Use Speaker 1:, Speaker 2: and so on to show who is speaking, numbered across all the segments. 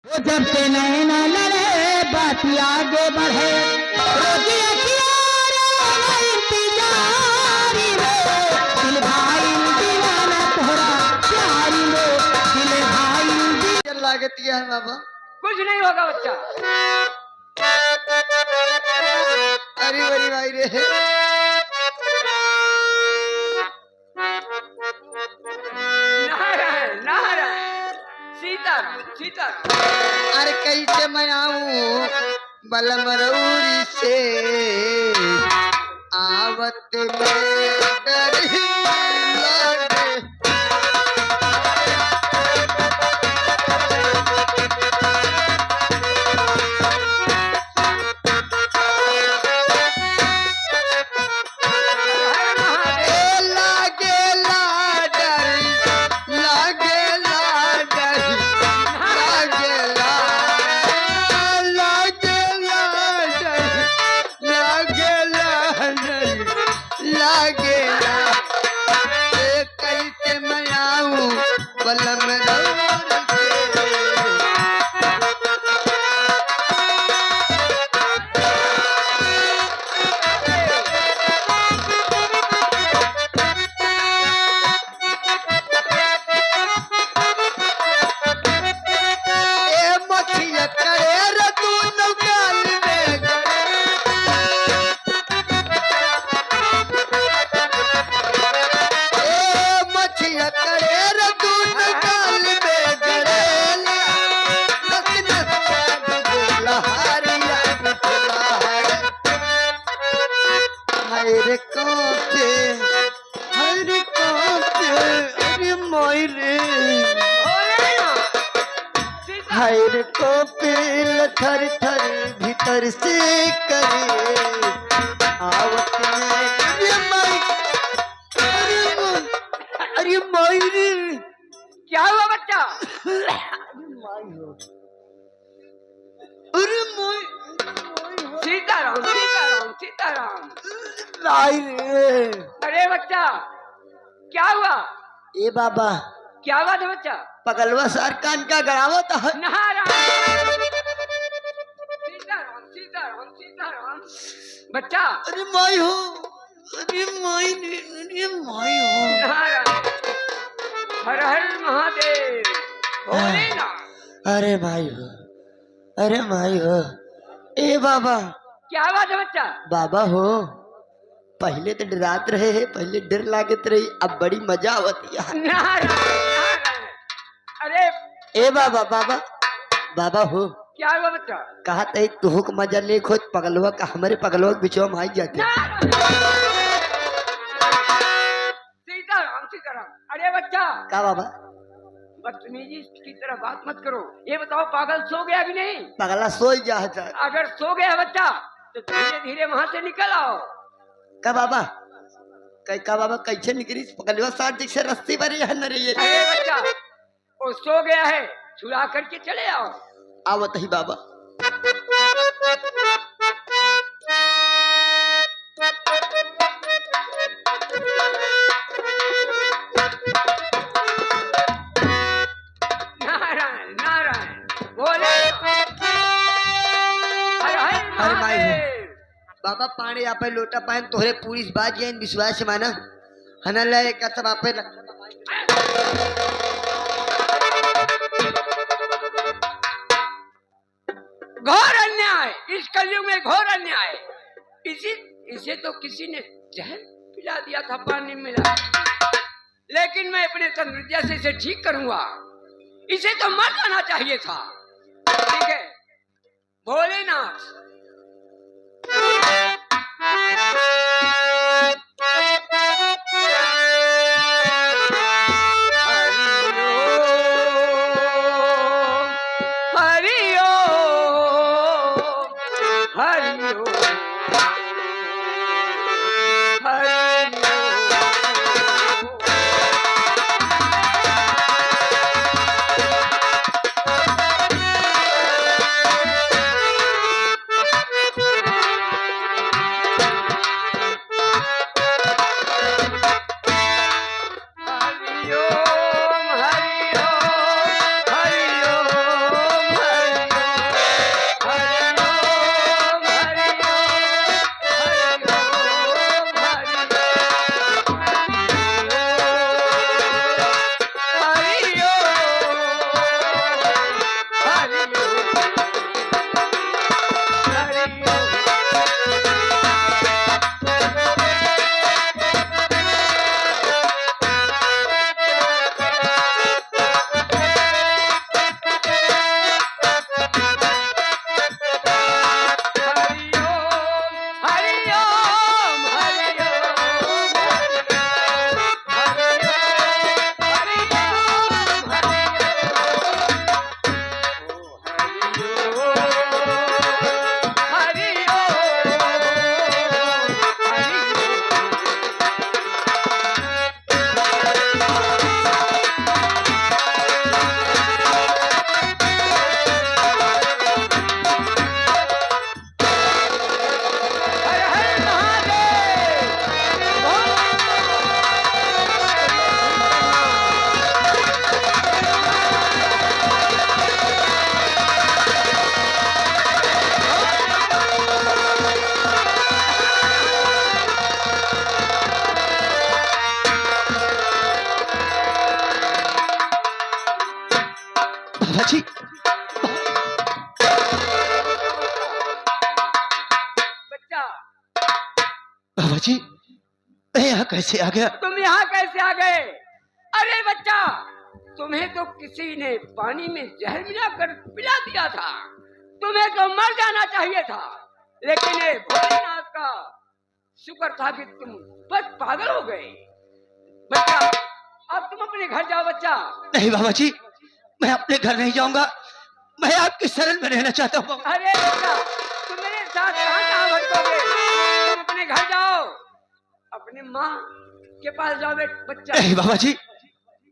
Speaker 1: जब से नैना लड़े बात आगे बढ़े रोजी इंतजारी में दिल भाई दीवाना तोहरा प्यारी में दिल भाई
Speaker 2: लागती है बाबा।
Speaker 3: कुछ नहीं होगा बच्चा।
Speaker 2: अरे बड़ी भाई रे
Speaker 3: नारायण नारायण सीताराम सीताराम।
Speaker 2: अरे कैसे मनाऊं बलमरौरी से आवत में डर लागे। को पील थर थर भीतर से करे आवत में अरे माई रे
Speaker 3: क्या हुआ बच्चा?
Speaker 2: अरे माई
Speaker 3: सीताराम सीताराम सीताराम।
Speaker 2: लाई रे।
Speaker 3: अरे बच्चा क्या हुआ?
Speaker 2: ए बाबा
Speaker 3: क्या हुआ था बच्चा?
Speaker 2: पगलवा सार कान का गड़ावा था।
Speaker 3: नारायण सीताराम सीताराम सीताराम। बच्चा
Speaker 2: अरे माई हो अरे माई अरे माई हो।
Speaker 3: नारायण हर हर महादेव भोलेनाथ।
Speaker 2: अरे भाई हो अरे माई हो। ए बाबा
Speaker 3: क्या हुआ था बच्चा?
Speaker 2: बाबा हो पहले तो डरात रहे है पहले डर लागत रही अब बड़ी मजा आवती है।
Speaker 3: नारायण अरे
Speaker 2: ए बाबा बाबा बाबा हो
Speaker 3: क्या हुआ बच्चा?
Speaker 2: कहा तई तुहू को मजा ले खोज पगलवा का हमारे पगलवा के बिचवा में आई जाते।
Speaker 3: सीताराम सीताराम। अरे बच्चा
Speaker 2: का बाबा
Speaker 3: बदतमीजी की तरह बात मत करो। ये बताओ पागल सो गया भी नहीं?
Speaker 2: पगला सो जा।
Speaker 3: अगर सो गया बच्चा तो धीरे धीरे वहां से निकल आओ।
Speaker 2: का बाबा का बाबा कैसे निकली पगलवा साथ से रस्सी पर यहाँ न रही है।
Speaker 3: अरे बच्चा वो सो गया है छुड़ा करके चले आओ।
Speaker 2: आवत ही बाबा।
Speaker 3: नारायण नारायण बोले हर हर
Speaker 2: हर माई हो।
Speaker 3: महादेव।
Speaker 2: बाबा पानी आप लोटा पाए तोहरे पूरी बात ये विश्वास माना हना ले का सब आप
Speaker 3: घोर अन्याय इस कलयुग में घोर अन्याय। इसे तो किसी ने जहर पिला दिया था पानी में मिला लेकिन मैं अपने तंत्र से इसे ठीक करूंगा। इसे तो मर जाना चाहिए था। ठीक है भोलेनाथ।
Speaker 1: जी, मैं यहाँ कैसे आ गया?
Speaker 3: तुम यहाँ कैसे आ गए? अरे बच्चा, तुम्हें तो किसी ने पानी में जहर मिलाकर पिला दिया था। तुम्हें तो मर जाना चाहिए था, लेकिन ये भोलेनाथ का शुक्र था कि तुम बस पागल हो गए। बच्चा, अब तुम अपने घर जाओ। बच्चा,
Speaker 1: नहीं बाबा जी, मैं अपने घर नहीं जाऊंगा, मैं आपकी शरण में रहना चाहता हूँ।
Speaker 3: अरे बच्चा, तुम मेरे साथ कहाँ भटकोगे? तुम अपने घर जाओ, अपनी माँ के पास जाओ बच्चा।
Speaker 1: नहीं बाबा जी,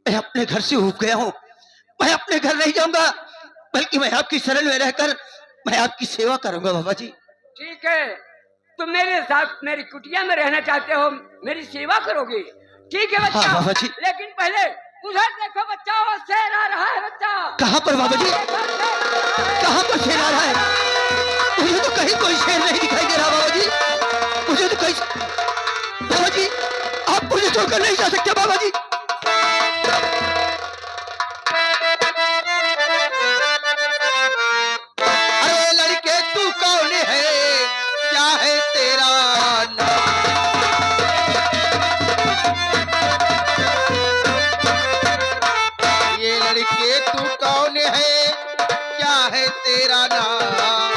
Speaker 1: मैं अपने घर से ऊब गया हूँ, मैं अपने घर नहीं जाऊंगा, बल्कि मैं आपकी शरण में रहकर मैं आपकी सेवा करूंगा बाबा जी।
Speaker 3: ठीक है, तुम मेरे साथ मेरी कुटिया में रहना चाहते हो, मेरी सेवा करोगे? ठीक है बच्चा।
Speaker 1: हाँ बाबा जी।
Speaker 3: लेकिन पहले उधर देखो बच्चा, वो शेर आ रहा है। बच्चा,
Speaker 1: कहाँ पर बाबा जी? कहाँ पर शेर आ रहा है? मुझे तो कहीं कोई शेर नहीं दिखाई दे रहा बाबा जी, मुझे तो कहीं। बाबा जी, आप मुझे छोड़कर नहीं जा सकते बाबा जी। अरे लड़के, तू कौन है, क्या है तेरा नाम? ये लड़के, तू कौन है, क्या है तेरा नाम?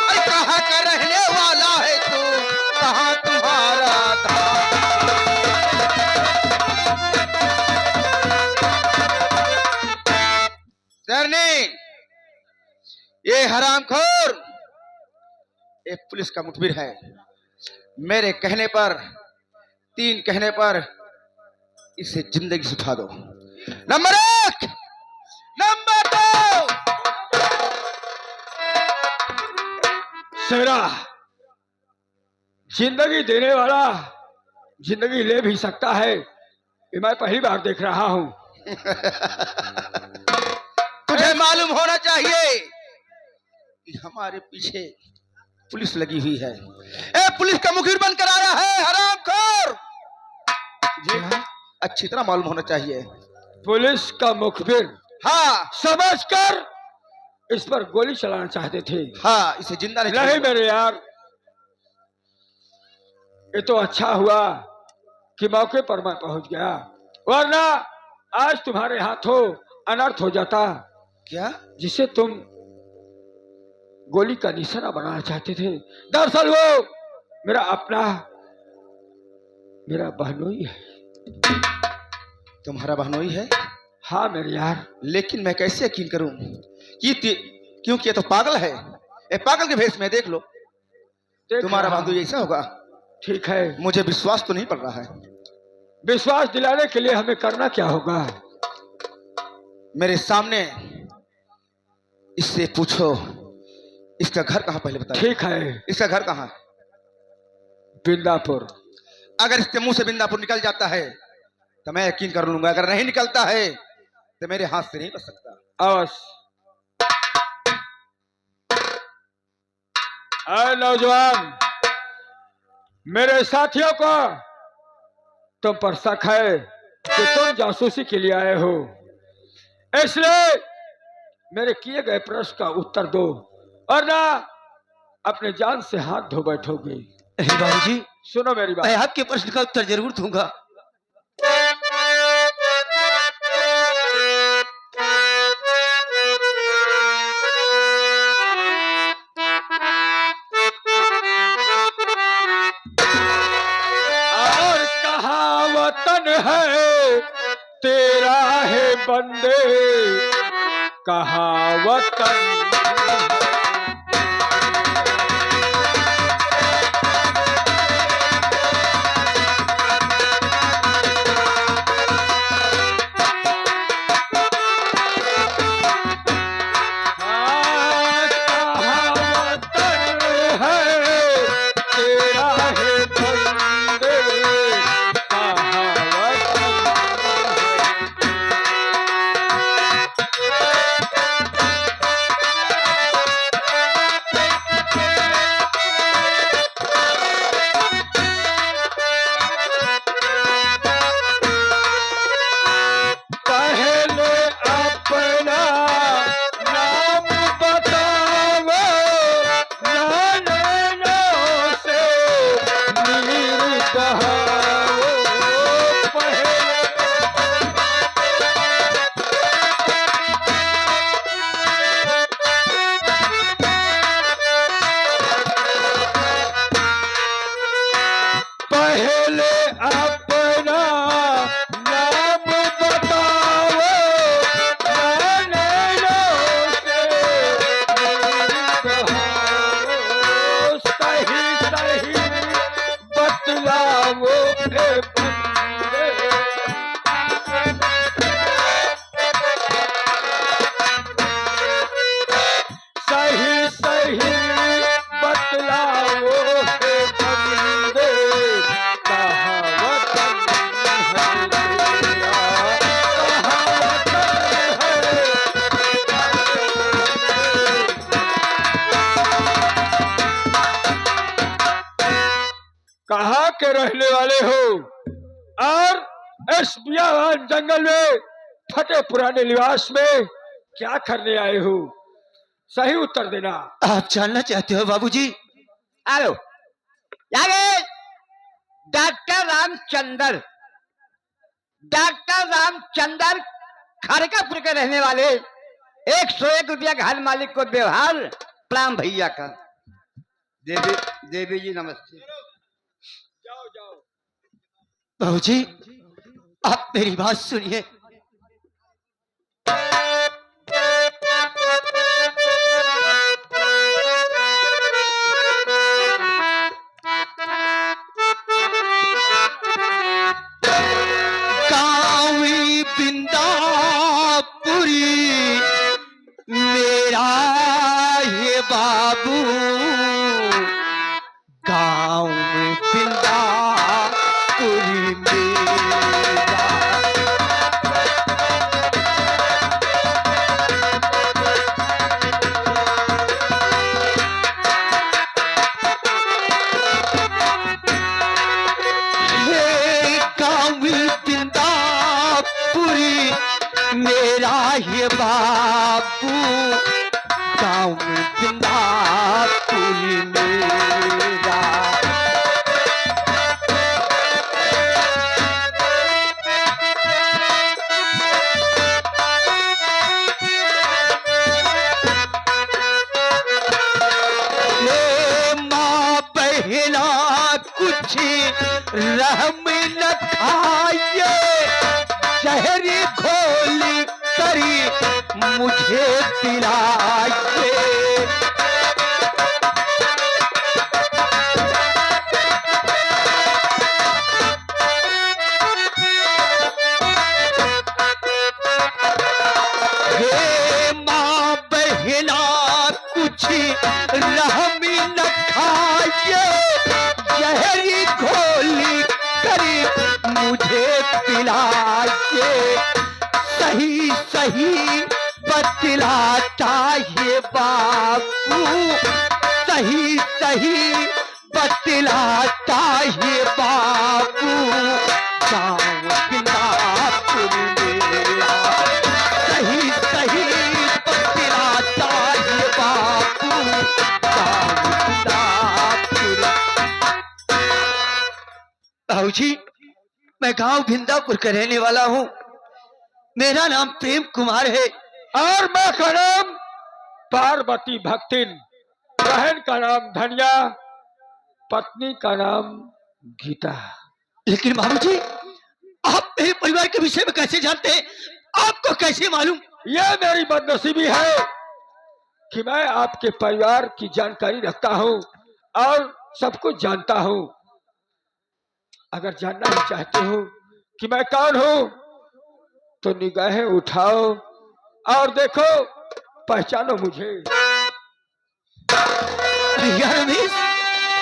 Speaker 1: अरे कहाँ का रहने वाला है तू, कहाँ तुम्हारा धाम? सरने, ये हरामखोर एक पुलिस का मुखबिर है। मेरे कहने पर, 3 कहने पर इसे जिंदगी से उठा दो। Number 1, number 2।
Speaker 4: शेरा, जिंदगी देने वाला जिंदगी ले भी सकता है, ये मैं पहली बार देख रहा हूं।
Speaker 1: तुझे मालूम होना चाहिए कि हमारे पीछे पुलिस लगी हुई है। ए, पुलिस का मुखबिर बनकर आया है हरामखोर।
Speaker 4: जी
Speaker 1: अच्छी तरह मालूम होना चाहिए।
Speaker 4: पुलिस का मुखबिर?
Speaker 1: हाँ
Speaker 4: समझकर इस पर गोली चलाना चाहते थे।
Speaker 1: हाँ, इसे जिंदा
Speaker 4: नहीं मेरे यार, ये तो अच्छा हुआ कि मौके पर मैं पहुंच गया, वरना आज तुम्हारे हाथों अनर्थ हो जाता।
Speaker 1: क्या?
Speaker 4: जिसे तुम गोली का निशाना बनाना चाहते थे, दरअसल वो मेरा अपना, मेरा बहनोई है।
Speaker 1: तुम्हारा बहनोई है?
Speaker 4: हाँ मेरे यार।
Speaker 1: लेकिन मैं कैसे यकीन करूं क्योंकि ये तो पागल है। ए, पागल के भेष में देख लो, तुम्हारा बहनोई ऐसा होगा।
Speaker 4: ठीक है,
Speaker 1: मुझे विश्वास तो नहीं पड़ रहा है।
Speaker 4: विश्वास दिलाने के लिए हमें करना क्या होगा?
Speaker 1: मेरे सामने इससे पूछो इसका घर कहाँ, पहले बताओ।
Speaker 4: ठीक है,
Speaker 1: इसका घर कहाँ?
Speaker 4: बिंदापुर।
Speaker 1: अगर इसके मुंह से बिंदापुर निकल जाता है तो मैं यकीन कर लूंगा, अगर नहीं निकलता है तो मेरे हाथ से नहीं बच सकता।
Speaker 4: अवश्य। अरे नौजवान, मेरे साथियों को तुम पर शक है कि तुम जासूसी के लिए आए हो, इसलिए मेरे किए गए प्रश्न का उत्तर दो, और ना अपने जान से हाथ धो बैठोगे।
Speaker 1: बाबूजी,
Speaker 4: सुनो मेरी बात।
Speaker 1: मैं आपके प्रश्न का उत्तर जरूर दूंगा।
Speaker 4: और कहावतन है तेरा है बंदे, कहावतन। नहीं बतलाओ हे बंदे, कहाँ वतन है तेरा, कहाँ वतन है। कहाँ के रहने वाले हो और इस बियावान जंगल में फटे पुराने लिबास में क्या करने आए हो? सही उत्तर देना।
Speaker 1: आप जानना चाहते हो बाबूजी?
Speaker 2: हेलो, आगे डॉक्टर रामचंद्र, डॉक्टर रामचंद्र खड़कापुर के रहने वाले, 101 रुपया घर मालिक को व्यवहार। प्रणाम भैया का। देवी देवी जी नमस्ते।
Speaker 4: जाओ जाओ।
Speaker 1: बाबूजी आप मेरी बात सुनिए। गाँवी बिंदापुरी मेरा ये बाबू, गाँव में बिंदापुरी मेरा। मेरा ये बाबू, गाँव में बिंदापुरी मेरा। हे माँ बहना कुछ रहम न खाइए, शहरी खोली करी मुझे दिलाइए। हे माँ बहना कुछ रहम न खाइए, शहरी खोली करी मुझे पिलाइए। सही सही बतलाता ये बाबू, सही सही बतलाता ये बाबू, गाँव बिंदापुर मेरा। सही सही बतलाता ये बाबू, गाँव बिंदापुर। बाबूजी मैं गांव भिंदापुर का रहने वाला हूँ। मेरा नाम प्रेम कुमार है
Speaker 4: और माँ का नाम पार्वती भक्तिन, बहन का नाम धनिया, पत्नी का नाम गीता।
Speaker 1: लेकिन बाबूजी आप मेरे परिवार के विषय में कैसे जानते हैं? आपको कैसे मालूम?
Speaker 4: यह मेरी बदनसीबी है कि मैं आपके परिवार की जानकारी रखता हूँ और सब कुछ जानता हूँ। अगर जानना ही चाहते हो कि मैं कौन हूँ तो निगाहें उठाओ और देखो, पहचानो मुझे।
Speaker 1: भैया रमेश,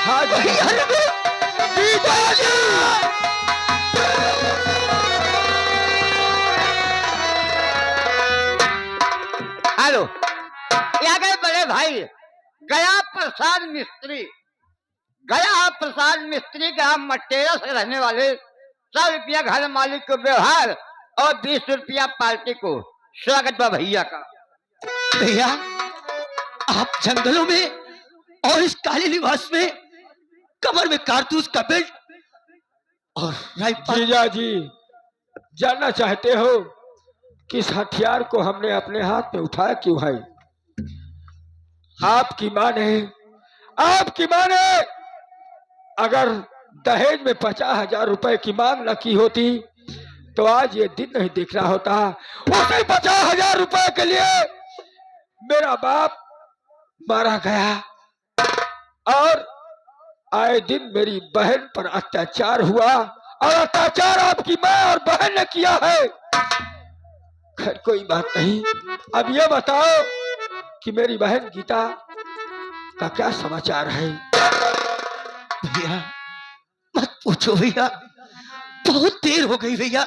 Speaker 4: हाँ जी।
Speaker 1: भैया रमेश,
Speaker 4: गीता जी।
Speaker 2: हेलो, यहाँ गए बड़े भाई गया प्रसाद मिस्त्री, गया प्रसाद मिस्त्री का मटेरा से रहने वाले, 100 रुपया घर मालिक को व्यवहार और 20 रुपया पार्टी को। स्वागत बा भैया का।
Speaker 1: भैया आप जंगलों में और इस काले लिबास में, कमर में कारतूस का बेल्ट और राइफल।
Speaker 4: जीजा जी जानना चाहते हो कि इस हथियार को हमने अपने हाथ में उठाया क्यों है? आपकी मां ने, आपकी मां ने अगर दहेज में 50,000 रुपए की मांग न की होती तो आज ये दिन नहीं दिख रहा होता। उसी 50,000 रुपए के लिए मेरा बाप मारा गया और आए दिन मेरी बहन पर अत्याचार हुआ और अत्याचार आपकी मां और बहन ने किया है। खैर कोई बात नहीं। अब ये बताओ कि मेरी बहन गीता का क्या समाचार है?
Speaker 1: भैया मत पूछो भैया, बहुत देर हो गई भैया,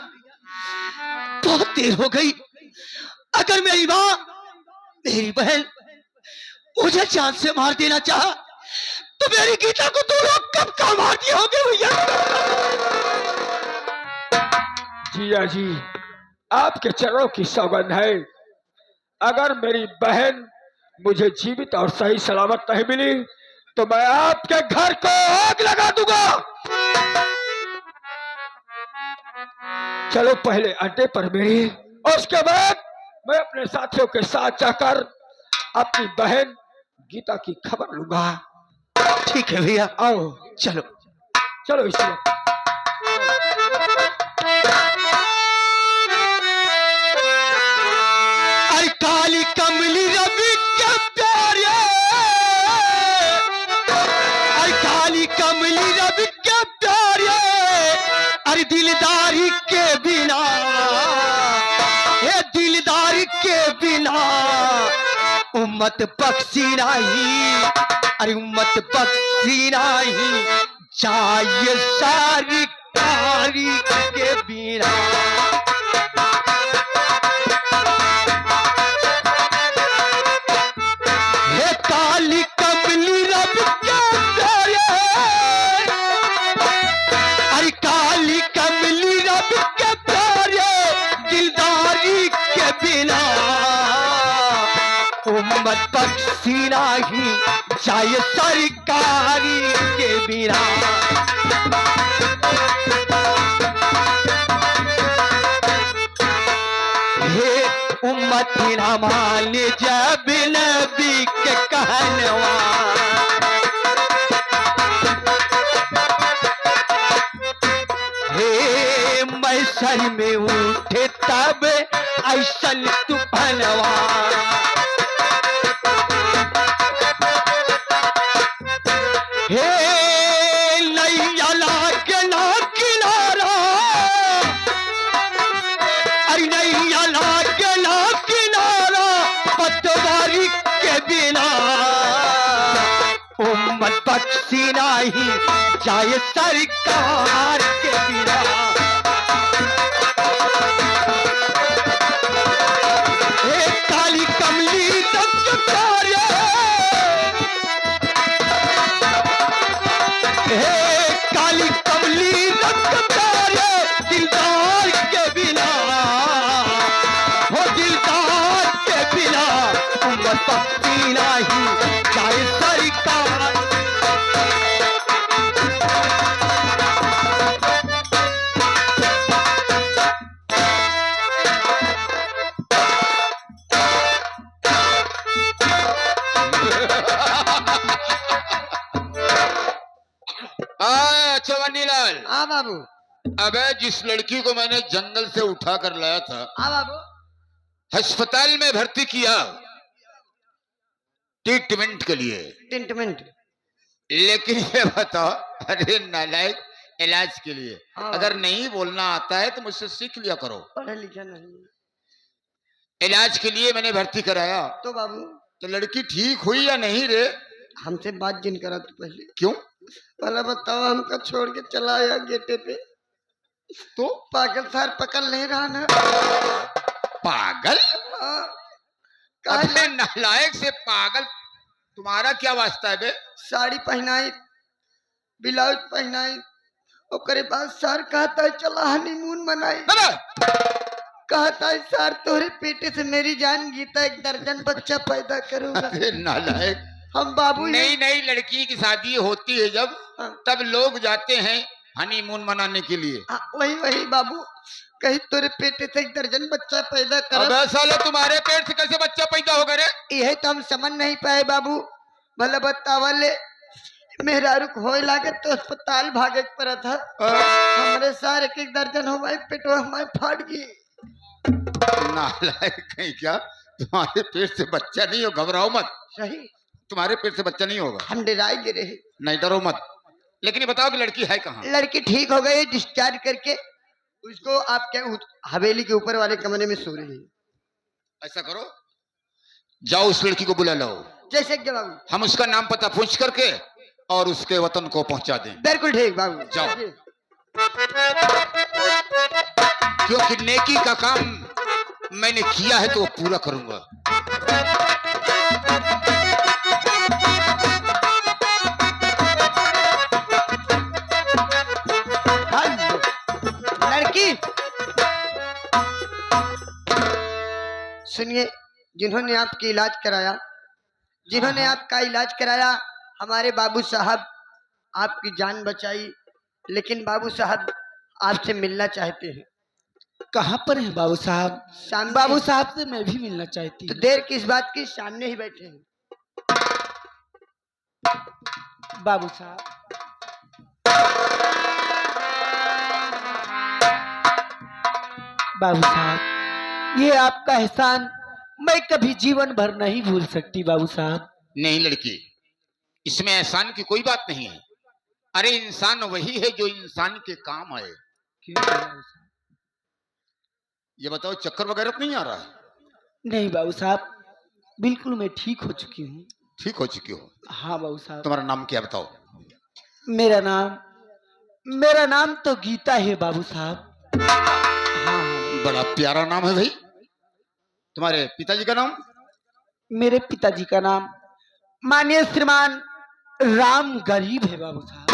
Speaker 1: बहुत देर हो गई। अगर मेरी माँ मेरी बहन मुझे जान से मार देना चाहा तो मेरी गीता को तुम लोग कब का मार दिए होगे भैया।
Speaker 4: जिया जी, आपके चरणों की सौगंध है, अगर मेरी बहन मुझे जीवित और सही सलामत नहीं मिली तो मैं आपके घर को आग लगा दूंगा। चलो पहले अड्डे पर मेरी, और उसके बाद मैं अपने साथियों के साथ जाकर अपनी बहन गीता की खबर लूंगा।
Speaker 1: ठीक है भैया,
Speaker 4: आओ
Speaker 1: चलो
Speaker 4: चलो इसलिए।
Speaker 1: अरे काली कमली रवि के प्यारे, अरे काली कमली रवि के प्यारे, अरे दिलदारी के बिना, ये दिलदारी के बिना उम्मत बख्शी नहीं, अरे उम्मत बख्शी नहीं चाहिए सारी कारी के बिना। हे काली कमली रब के प्यारे, अरे काली कमली रब के प्यारे, दिलदारी के बिना उम्मत बख्शी नहीं चाहिए सरकारी के बिना। हे उम्मत ना माने जब नबी के कहनवा, हे मैसर में उठे तब ऐसन तूफानवा। हे नैया लागे ना किनारा, अरे नैया लागे ना किनारा पतवारी के बिना उम्मत बख्शी नहीं जाए सरकार के बिना। हे काली कमली तब के प्यारे, हे काली कमली तब के प्यारे, दिलदार के बिना, हो दिलदार के बिना उम्मत बख्शी नहीं चाहे सरकार।
Speaker 5: चवन्नीलाल,
Speaker 2: हाँ बाबू,
Speaker 5: अबे जिस लड़की को मैंने जंगल से उठा कर लाया था,
Speaker 2: हाँ बाबू,
Speaker 5: अस्पताल में भर्ती किया ट्रीटमेंट के लिए,
Speaker 2: ट्रीटमेंट,
Speaker 5: लेकिन ये बताओ, अरे नालायक, इलाज के लिए।
Speaker 2: हाँ।
Speaker 5: अगर नहीं बोलना आता है तो मुझसे सीख लिया करो।
Speaker 2: पढ़ा लिखा नहीं
Speaker 5: इलाज के लिए मैंने भर्ती कराया,
Speaker 2: तो बाबू
Speaker 5: तो लड़की ठीक हुई या नहीं रे?
Speaker 2: हमसे बात जिन करा तू पहले,
Speaker 5: क्यों?
Speaker 2: पहले बताओ, हमका छोड़ के चला आया गेटे पे,
Speaker 5: तो
Speaker 2: पागल सार पकड़ नहीं रहा ना।
Speaker 5: पागल?
Speaker 2: हाँ,
Speaker 5: अबे नालायक से पागल तुम्हारा क्या वास्ता है बे?
Speaker 2: साड़ी पहनाई, ब्लाउज पहनाई, ओकरे बाद सर कहता है चला हनीमून मनाई, कहता है सर तोरे पेटे से मेरी जान गीता 1 दर्जन बच्चा पैदा करूंगा।
Speaker 5: अरे नालायक,
Speaker 2: हम बाबू
Speaker 5: नई नई लड़की की शादी होती है जब,
Speaker 2: हाँ।
Speaker 5: तब लोग जाते हैं हनीमून मनाने के लिए।
Speaker 2: वही वही बाबू, कहीं तोरे पेटे से 1 दर्जन बच्चा पैदा कर।
Speaker 5: अबे साला तुम्हारे पेट से कैसे बच्चा पैदा होगा रे?
Speaker 2: यही तो हम समझ नहीं पाए बाबू, भले बतावले मेहरारू होए लागे तो अस्पताल भागे पड़ा था, हमारे सार 1 दर्जन हो भाई पेटवा हमारे फाट गई।
Speaker 5: नालायक कहीं क्या, तुम्हारे पेट से बच्चा नहीं हो, घबराओ मत,
Speaker 2: सही,
Speaker 5: तुम्हारे पेट से बच्चा नहीं होगा।
Speaker 2: हम डराए गिरे हैं।
Speaker 5: नहीं डरो मत, लेकिन ये बताओ कि लड़की है कहाँ?
Speaker 2: लड़की ठीक हो गई, डिस्चार्ज करके उसको आपके हवेली के ऊपर वाले कमरे में सो रही है।
Speaker 5: ऐसा करो, जाओ उस लड़की को बुला लाओ।
Speaker 1: जैसे कि बाबू।
Speaker 5: हम उसका नाम पता पूछ करके और उसके वतन को पहुंचा दें।
Speaker 1: बिल्कुल ठीक बाबू।
Speaker 5: जाओ। क्योंकि नेकी का काम मैंने किया है तो वो पूरा करूंगा।
Speaker 1: लड़की सुनिए, जिन्होंने आपकी इलाज कराया, जिन्होंने आपका इलाज कराया, हमारे बाबू साहब आपकी जान बचाई, लेकिन बाबू साहब आपसे मिलना चाहते हैं।
Speaker 6: कहाँ पर है बाबू साहब?
Speaker 1: सामने।
Speaker 6: बाबू साहब से मैं भी मिलना चाहती
Speaker 1: तो
Speaker 6: हूँ।
Speaker 1: देर किस बात की, सामने ही बैठे हैं।
Speaker 6: बाबू साहब, बाबू साहब, ये आपका एहसान मैं कभी जीवन भर नहीं भूल सकती बाबू साहब।
Speaker 5: नहीं लड़की, इसमें एहसान की कोई बात नहीं है। अरे इंसान वही है जो इंसान के काम आए।
Speaker 6: क्यों बाबू साहब?
Speaker 5: ये बताओ, चक्कर वगैरह तो नहीं आ रहा है?
Speaker 6: नहीं बाबू साहब, बिल्कुल मैं ठीक हो चुकी हूँ।
Speaker 5: ठीक हो चुकी हो?
Speaker 6: हाँ बाबू साहब।
Speaker 5: तुम्हारा नाम क्या बताओ?
Speaker 6: मेरा नाम तो गीता है बाबू साहब। हाँ।
Speaker 5: बड़ा प्यारा नाम है भाई। तुम्हारे पिताजी का नाम?
Speaker 6: मेरे पिताजी का नाम माननीय श्रीमान राम गरीब है बाबू साहब।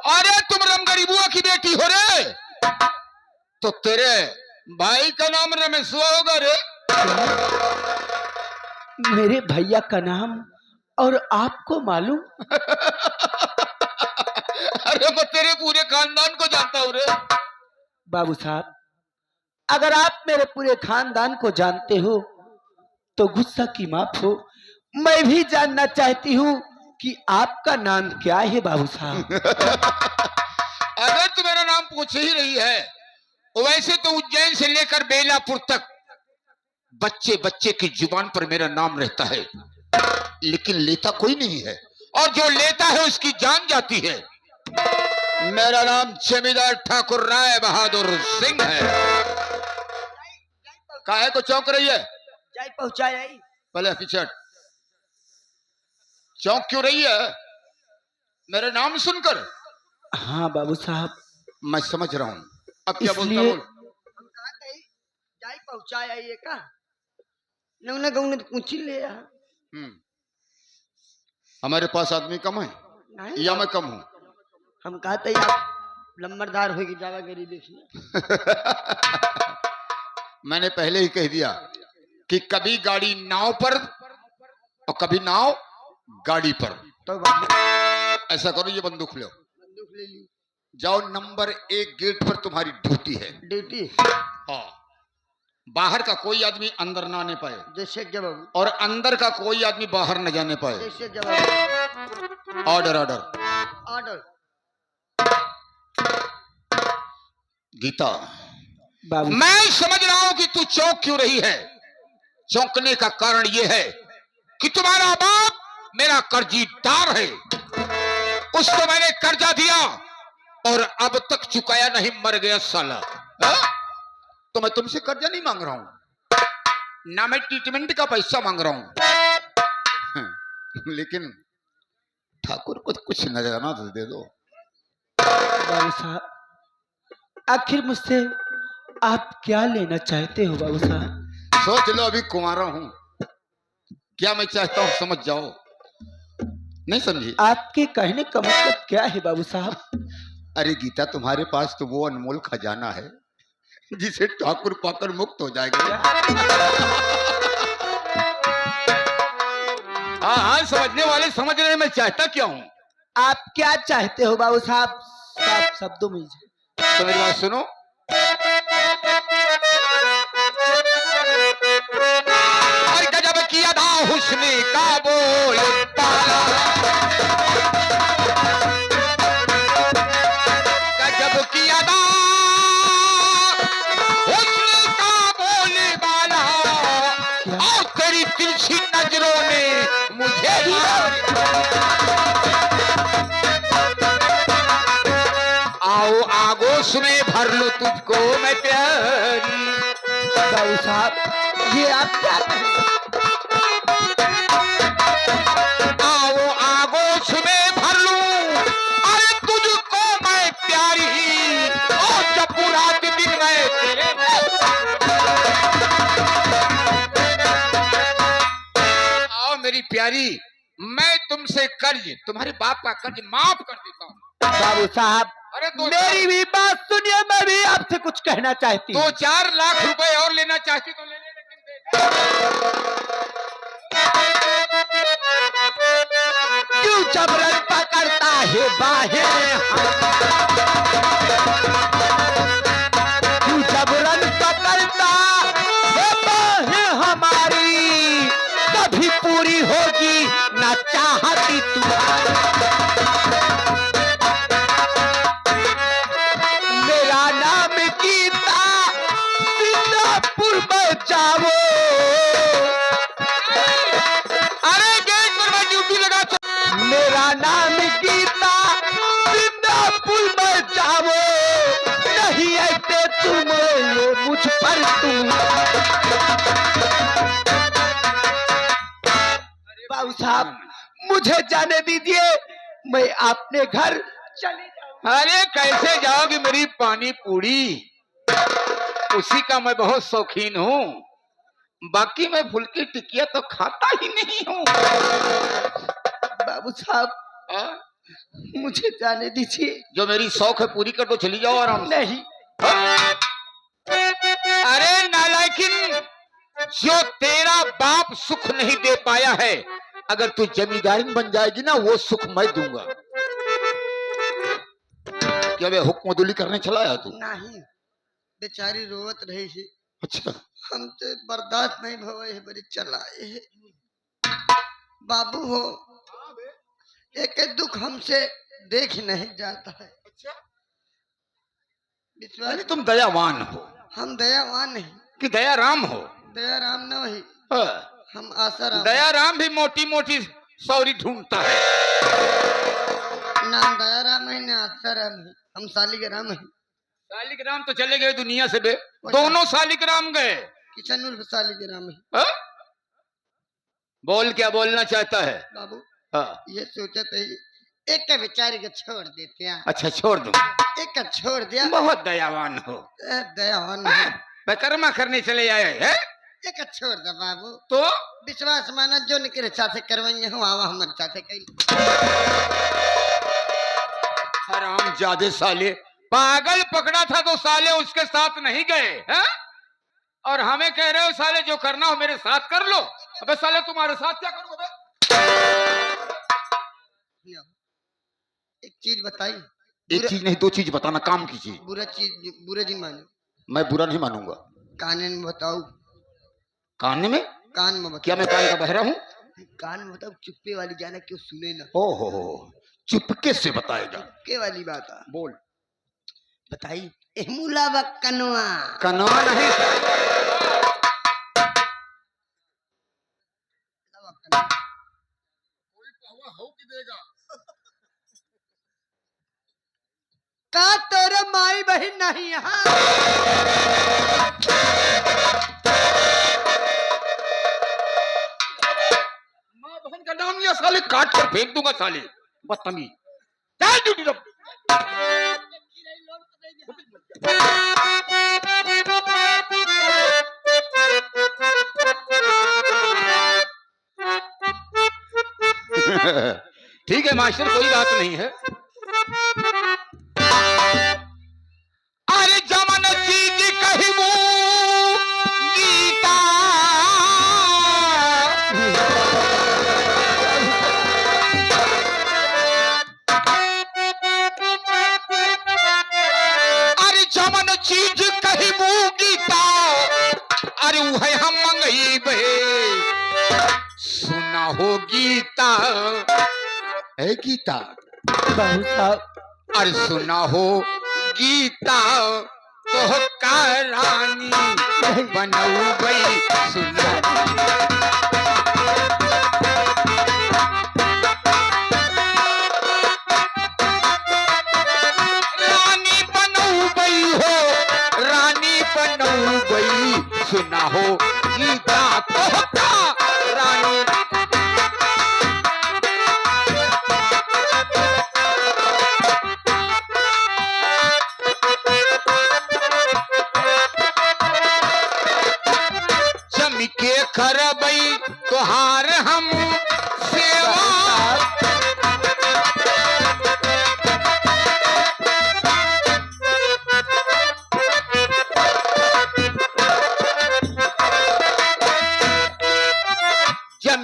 Speaker 5: अरे तुम राम गरीबुआ की बेटी हो रे? तो तेरे भाई का नाम रमेशुआ होगा रे?
Speaker 6: मेरे भैया का नाम और आपको मालूम?
Speaker 5: अरे मैं तेरे पूरे खानदान को जानता हूँ रे।
Speaker 6: बाबू साहब, अगर आप मेरे पूरे खानदान को जानते हो तो गुस्सा की माफ हो, मैं भी जानना चाहती हूँ कि आपका नाम क्या है बाबू साहब।
Speaker 5: अगर तू मेरा नाम पूछ ही रही है, वैसे तो उज्जैन से लेकर बेलापुर तक बच्चे बच्चे की जुबान पर मेरा नाम रहता है, लेकिन लेता कोई नहीं है, और जो लेता है उसकी जान जाती है। मेरा नाम जमींदार ठाकुर राय बहादुर सिंह है। काहे को चौंक रही है?
Speaker 1: जाई पहुंचाया ही।
Speaker 5: पहले पीछे हट। चौंक क्यों रही है मेरे नाम सुनकर?
Speaker 6: हाँ बाबू साहब,
Speaker 5: मैं समझ रहा हूं। अब क्या बोलता
Speaker 6: इसलिए-
Speaker 5: बोल।
Speaker 1: हम कहा थे जाई पहुंचाया ये का नौना गौना कुछ ले आ।
Speaker 5: हमारे पास आदमी कम है
Speaker 1: नहीं
Speaker 5: या मैं कम हूं?
Speaker 1: हम कहा था आप लंबरदार होगी जावा गरी देखिए।
Speaker 5: मैंने पहले ही कह दिया कि कभी गाड़ी नाव पर और कभी नाव गाड़ी पर।
Speaker 1: तो बाबू
Speaker 5: ऐसा करो, ये बंदूक लो,
Speaker 1: बंदूक ले ली।
Speaker 5: जाओ, नंबर 1 गेट पर तुम्हारी ड्यूटी है।
Speaker 1: ड्यूटी
Speaker 5: हाँ, बाहर का कोई आदमी अंदर ना आने पाए,
Speaker 1: जैसे क्या बाबू?
Speaker 5: और अंदर का कोई आदमी बाहर न जाने पाए।
Speaker 1: जैसे क्या बाबू?
Speaker 5: Order order.
Speaker 1: ऑर्डर।
Speaker 5: गीता,
Speaker 6: बाबू
Speaker 5: मैं समझ रहा हूं कि तू चौंक क्यों रही है। चौंकने का कारण यह है कि तुम्हारा बाप मेरा कर्जीदार है। उसको मैंने कर्जा दिया और अब तक चुकाया नहीं, मर गया साला। हा? तो मैं तुमसे कर्जा नहीं मांग रहा हूं, ना मैं ट्रीटमेंट का पैसा मांग रहा हूं, लेकिन ठाकुर को कुछ नजराना तो दे दो।
Speaker 6: बाबू साहब, आखिर मुझसे आप क्या लेना चाहते हो बाबू साहब?
Speaker 5: सोच लो, अभी कुंवारा हूं, क्या मैं चाहता हूं समझ जाओ। नहीं समझी?
Speaker 6: आपके कहने का मतलब क्या है बाबू साहब?
Speaker 5: अरे गीता, तुम्हारे पास तो वो अनमोल खजाना है जिसे ठाकुर पाकर मुक्त हो जाएगा। हाँ हाँ, समझने वाले समझ रहे हैं मैं चाहता क्या हूं।
Speaker 6: आप क्या चाहते हो बाबू साहब? साफ शब्दों में
Speaker 5: तो मेरी बात सुनो। और गजब किया था हुस्न का बोल पाला, गजब किया था हुस्न का बोल बाला, और तेरी तिरछी नजरों ने मुझे आओ आगोश में भर लो तुझको मैं प्यारी।
Speaker 6: बाबू साहब, ये आप क्या कह रहे हैं?
Speaker 5: मेरी प्यारी, मैं तुमसे कर्ज, तुम्हारे बाप का कर्ज माफ कर देता हूँ।
Speaker 6: बाबू साहब,
Speaker 5: अरे
Speaker 6: मेरी भी बात सुनिए, मैं भी आपसे कुछ कहना चाहती हूँ।
Speaker 5: 2-4 लाख रुपए और लेना चाहती तो ले ले, लेकिन
Speaker 6: क्यों जबरन पकड़ता है बाहें, क्यों जबरन पकड़ता है बाहें हमारी, कभी पूरी होगी ना चाहती तुम्हारी। मेरा नाम गीता, सिंगापुर में जाओ।
Speaker 5: अरे गेट पर मैं ड्यूटी लगा तो
Speaker 6: मेरा नाम गीता, सिंगापुर में जाओ। नहीं ऐसे तुम ये मुझ पर तुम। बाबू साहब, मुझे जाने दीजिए, मैं अपने घर चले जाऊं।
Speaker 5: अरे कैसे जाओगी मेरी पानी पूरी, उसी का मैं बहुत शौकीन हूँ। बाकी मैं फुल्की टिकिया तो खाता ही नहीं हूँ।
Speaker 6: बाबू साहब, मुझे जाने दीजिए।
Speaker 5: जो मेरी शौक है पूरी कर दो, चली जाओ आराम से।
Speaker 6: नहीं,
Speaker 5: अरे नालायकिन, जो तेरा बाप सुख नहीं दे पाया है, अगर तू जमींदारी बन जाएगी ना, वो सुख मैं दूंगा। क्या वे हुक्मदुली करने चला है तू?
Speaker 1: नहीं, बेचारी रोवत रही है,
Speaker 5: अच्छा,
Speaker 1: हमसे बर्दाश्त नहीं भवे है, बड़ी चलाए है। बाबू हो, एक दुख हमसे देख नहीं जाता है। विश्वास,
Speaker 5: अरे तुम दयावान हो
Speaker 1: हम दयावान नहीं,
Speaker 5: कि दयाराम हो?
Speaker 1: दयाराम न वही,
Speaker 5: हाँ।
Speaker 1: हम आसाराम।
Speaker 5: दयाराम भी मोटी मोटी सौरी ढूंढता है।
Speaker 1: ना दयाराम है ना आसाराम है, हम सालिग्राम है।
Speaker 5: सालिग्राम तो चले गए दुनिया से बे, दोनों सालिग्राम गए।
Speaker 1: किशन उर्फ सालिग्राम है।
Speaker 5: हाँ? बोल, क्या बोलना चाहता है?
Speaker 1: बाबू,
Speaker 5: हाँ।
Speaker 1: ये सोचा था एक का बेचारे को छोड़ देते हैं,
Speaker 5: अच्छा, छोड़ दूं।
Speaker 1: एक का छोड़ दिया।
Speaker 5: बहुत दयावान हो।
Speaker 1: दयावान है।
Speaker 5: परिक्रमा करने चले आए हैं?
Speaker 1: एक का छोड़ दो बाबू,
Speaker 5: तो
Speaker 1: विश्वास माना जो निकले साथे करवाएंगे हम आवा हमारे साथे कई।
Speaker 5: हराम जादे साले, पागल पकड़ा था तो साले उसके साथ नहीं गए हैं? और हमें कह रहे हो साले जो करना हो मेरे साथ कर लो। अबे साले तुम्हारे साथ क्या करूं बे?
Speaker 1: एक चीज बताई।
Speaker 5: एक चीज नहीं, 2 चीज बताना, काम की चीज।
Speaker 1: बुरा चीज बुरा जी मानो।
Speaker 5: मैं बुरा नहीं मानूंगा।
Speaker 1: कान में बताओ।
Speaker 5: कान में?
Speaker 1: कान में बताओ।
Speaker 5: क्या मैं कान का बहरा हूँ?
Speaker 1: कान में बताओ, चुप्पे वाली जाना क्यों सुने ना।
Speaker 5: ओ हो, चुपके से बताएगा।
Speaker 1: चुप्पे वाली बात है।
Speaker 5: बोल।
Speaker 1: बताई। एमुला व कनवा।
Speaker 5: कनवा नहीं,
Speaker 1: का तोरे माई बहन नहीं यहाँ।
Speaker 5: माँ बहन का नाम लिया साले, काट कर फेंक दूंगा साले, बदतमीज। चल ड्यूटी रख। ठीक है मास्टर, कोई बात नहीं है। अरे जमन चीज कहबू गीता, अरे जमन चीज कहबू गीता, अरे वह हम मंगई बे, सुना हो गीता। है गीता?
Speaker 6: बाबू साहब,
Speaker 5: अरे सुना हो गीता, तो का रानी बनऊ गई सुना। रानी बनऊ गई हो, रानी बनऊ गई, सुना हो गीता, तो का रानी। के खरबई तोहार हम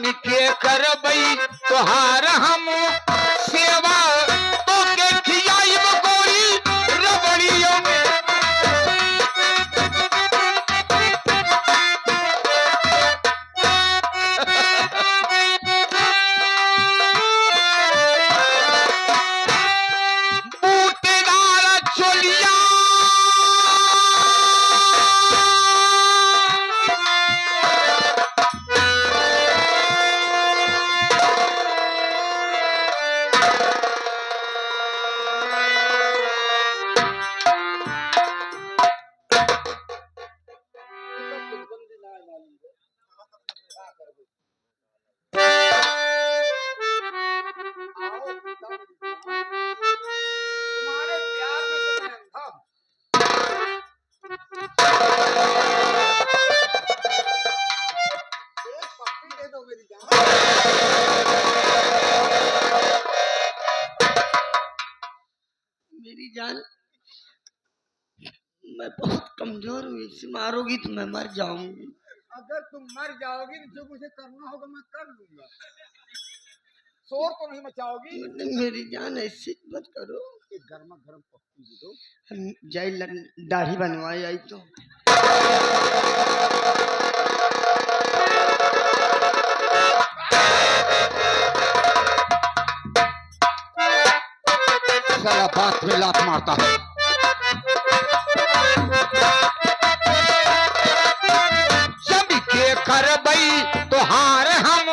Speaker 5: जम के करबई तोहार हम सेवा तो के खियाई गोरी रबड़ियों में बूटेदार चोलिया
Speaker 3: तुम्हारे प्यार में तो मैं अंधा हूं। एक पप्पी दे दो मेरी जान।
Speaker 1: मेरी जान, मैं बहुत कमजोर हूँ, इससे मारोगी तो मैं मर जाऊंगी।
Speaker 3: अगर तुम मर जाओगी तो जो मुझे करना होगा मैं कर लूंगा। शोर तो नहीं मचाओगी?
Speaker 1: मेरी जान ऐसे मत करो।
Speaker 3: एक गर्मा गर्म पप्पी दे दो।
Speaker 1: जय दाढ़ी बनवाई आई तो
Speaker 5: साला बात में लात मारता है। जम के करबई तोहार हम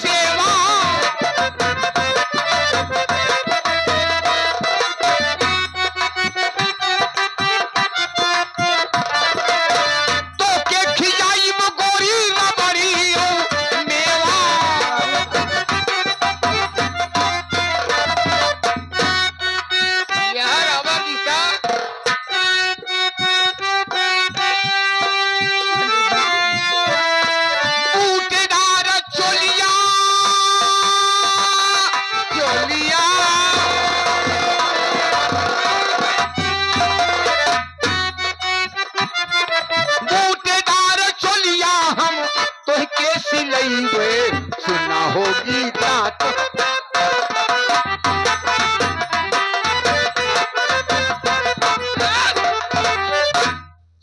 Speaker 5: सेवा तो के खियाई गोरी रबड़ियों मेवा यार आवाज का बूटेदार चोलिया चोलिया बूटेदार चोलिया हम तो के सिलैबे सुना होगी बात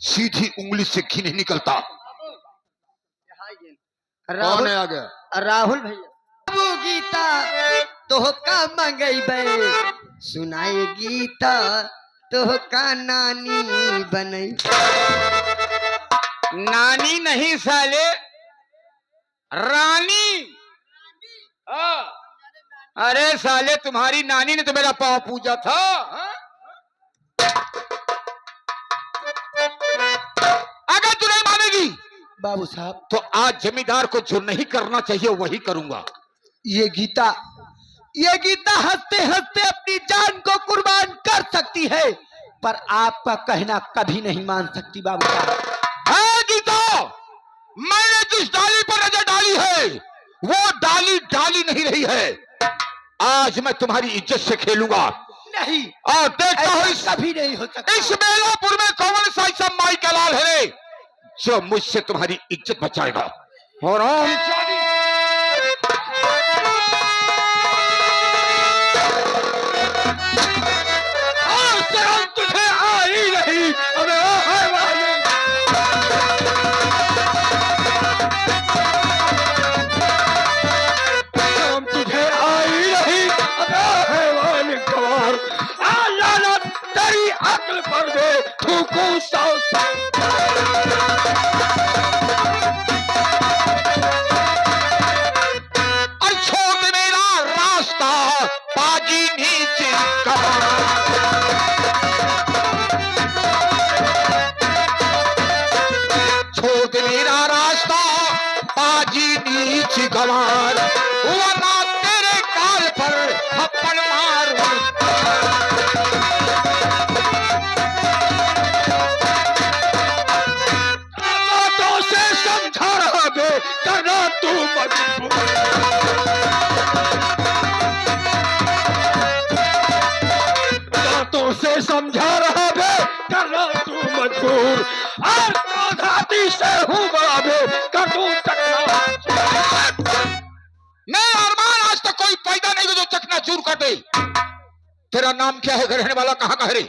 Speaker 5: सीधी उंगली से घी नहीं निकलता। कौन है आगे?
Speaker 1: राहुल भैया। वो गीता तो का मंगई सुनाई गीता तो का नानी बनई।
Speaker 5: नानी नहीं साले, रानी। अरे साले तुम्हारी नानी ने तो मेरा पाँव पूजा था। अगर तू नहीं मानेगी
Speaker 6: बाबू साहब,
Speaker 5: तो आज जमींदार को जो नहीं करना चाहिए वही करूंगा।
Speaker 6: ये गीता हंसते हंसते अपनी जान को कुर्बान कर सकती है, पर आपका कहना कभी नहीं मान सकती बाबू साहब।
Speaker 5: हाँ गीता, मैंने जिस डाली पर नजर डाली है वो डाली डाली नहीं रही है। आज मैं तुम्हारी इज्जत से खेलूंगा।
Speaker 6: नहीं,
Speaker 5: और देखता हूँ
Speaker 6: कभी नहीं हो सकता।
Speaker 5: इस बेलापुर में कौन सा ऐसा माई का लाल है जो मुझसे तुम्हारी इज्जत बचाएगा। और तुझे आ ही नहीं। तुझे आई नहीं हैवान गवार। लानत तेरी अक्ल पर दे थूकू सौ और छोड़ मेरा रास्ता बाजी नीचे छोड़ मेरा रास्ता बाजी नीचे गवार, वरना तेरे काल पर थप्पड़ मारूं। बातों से समझा रहा बे करना तू मजबूर। बातों से समझा रहा बे करना तू मजबूर। और क्रोधाती से हूँ बड़ा बे कर दूं टकरा। ऐसा कोई पैदा नहीं जो चकनाचूर कर दे। तेरा नाम क्या है? रहने वाला कहाँ का है रे?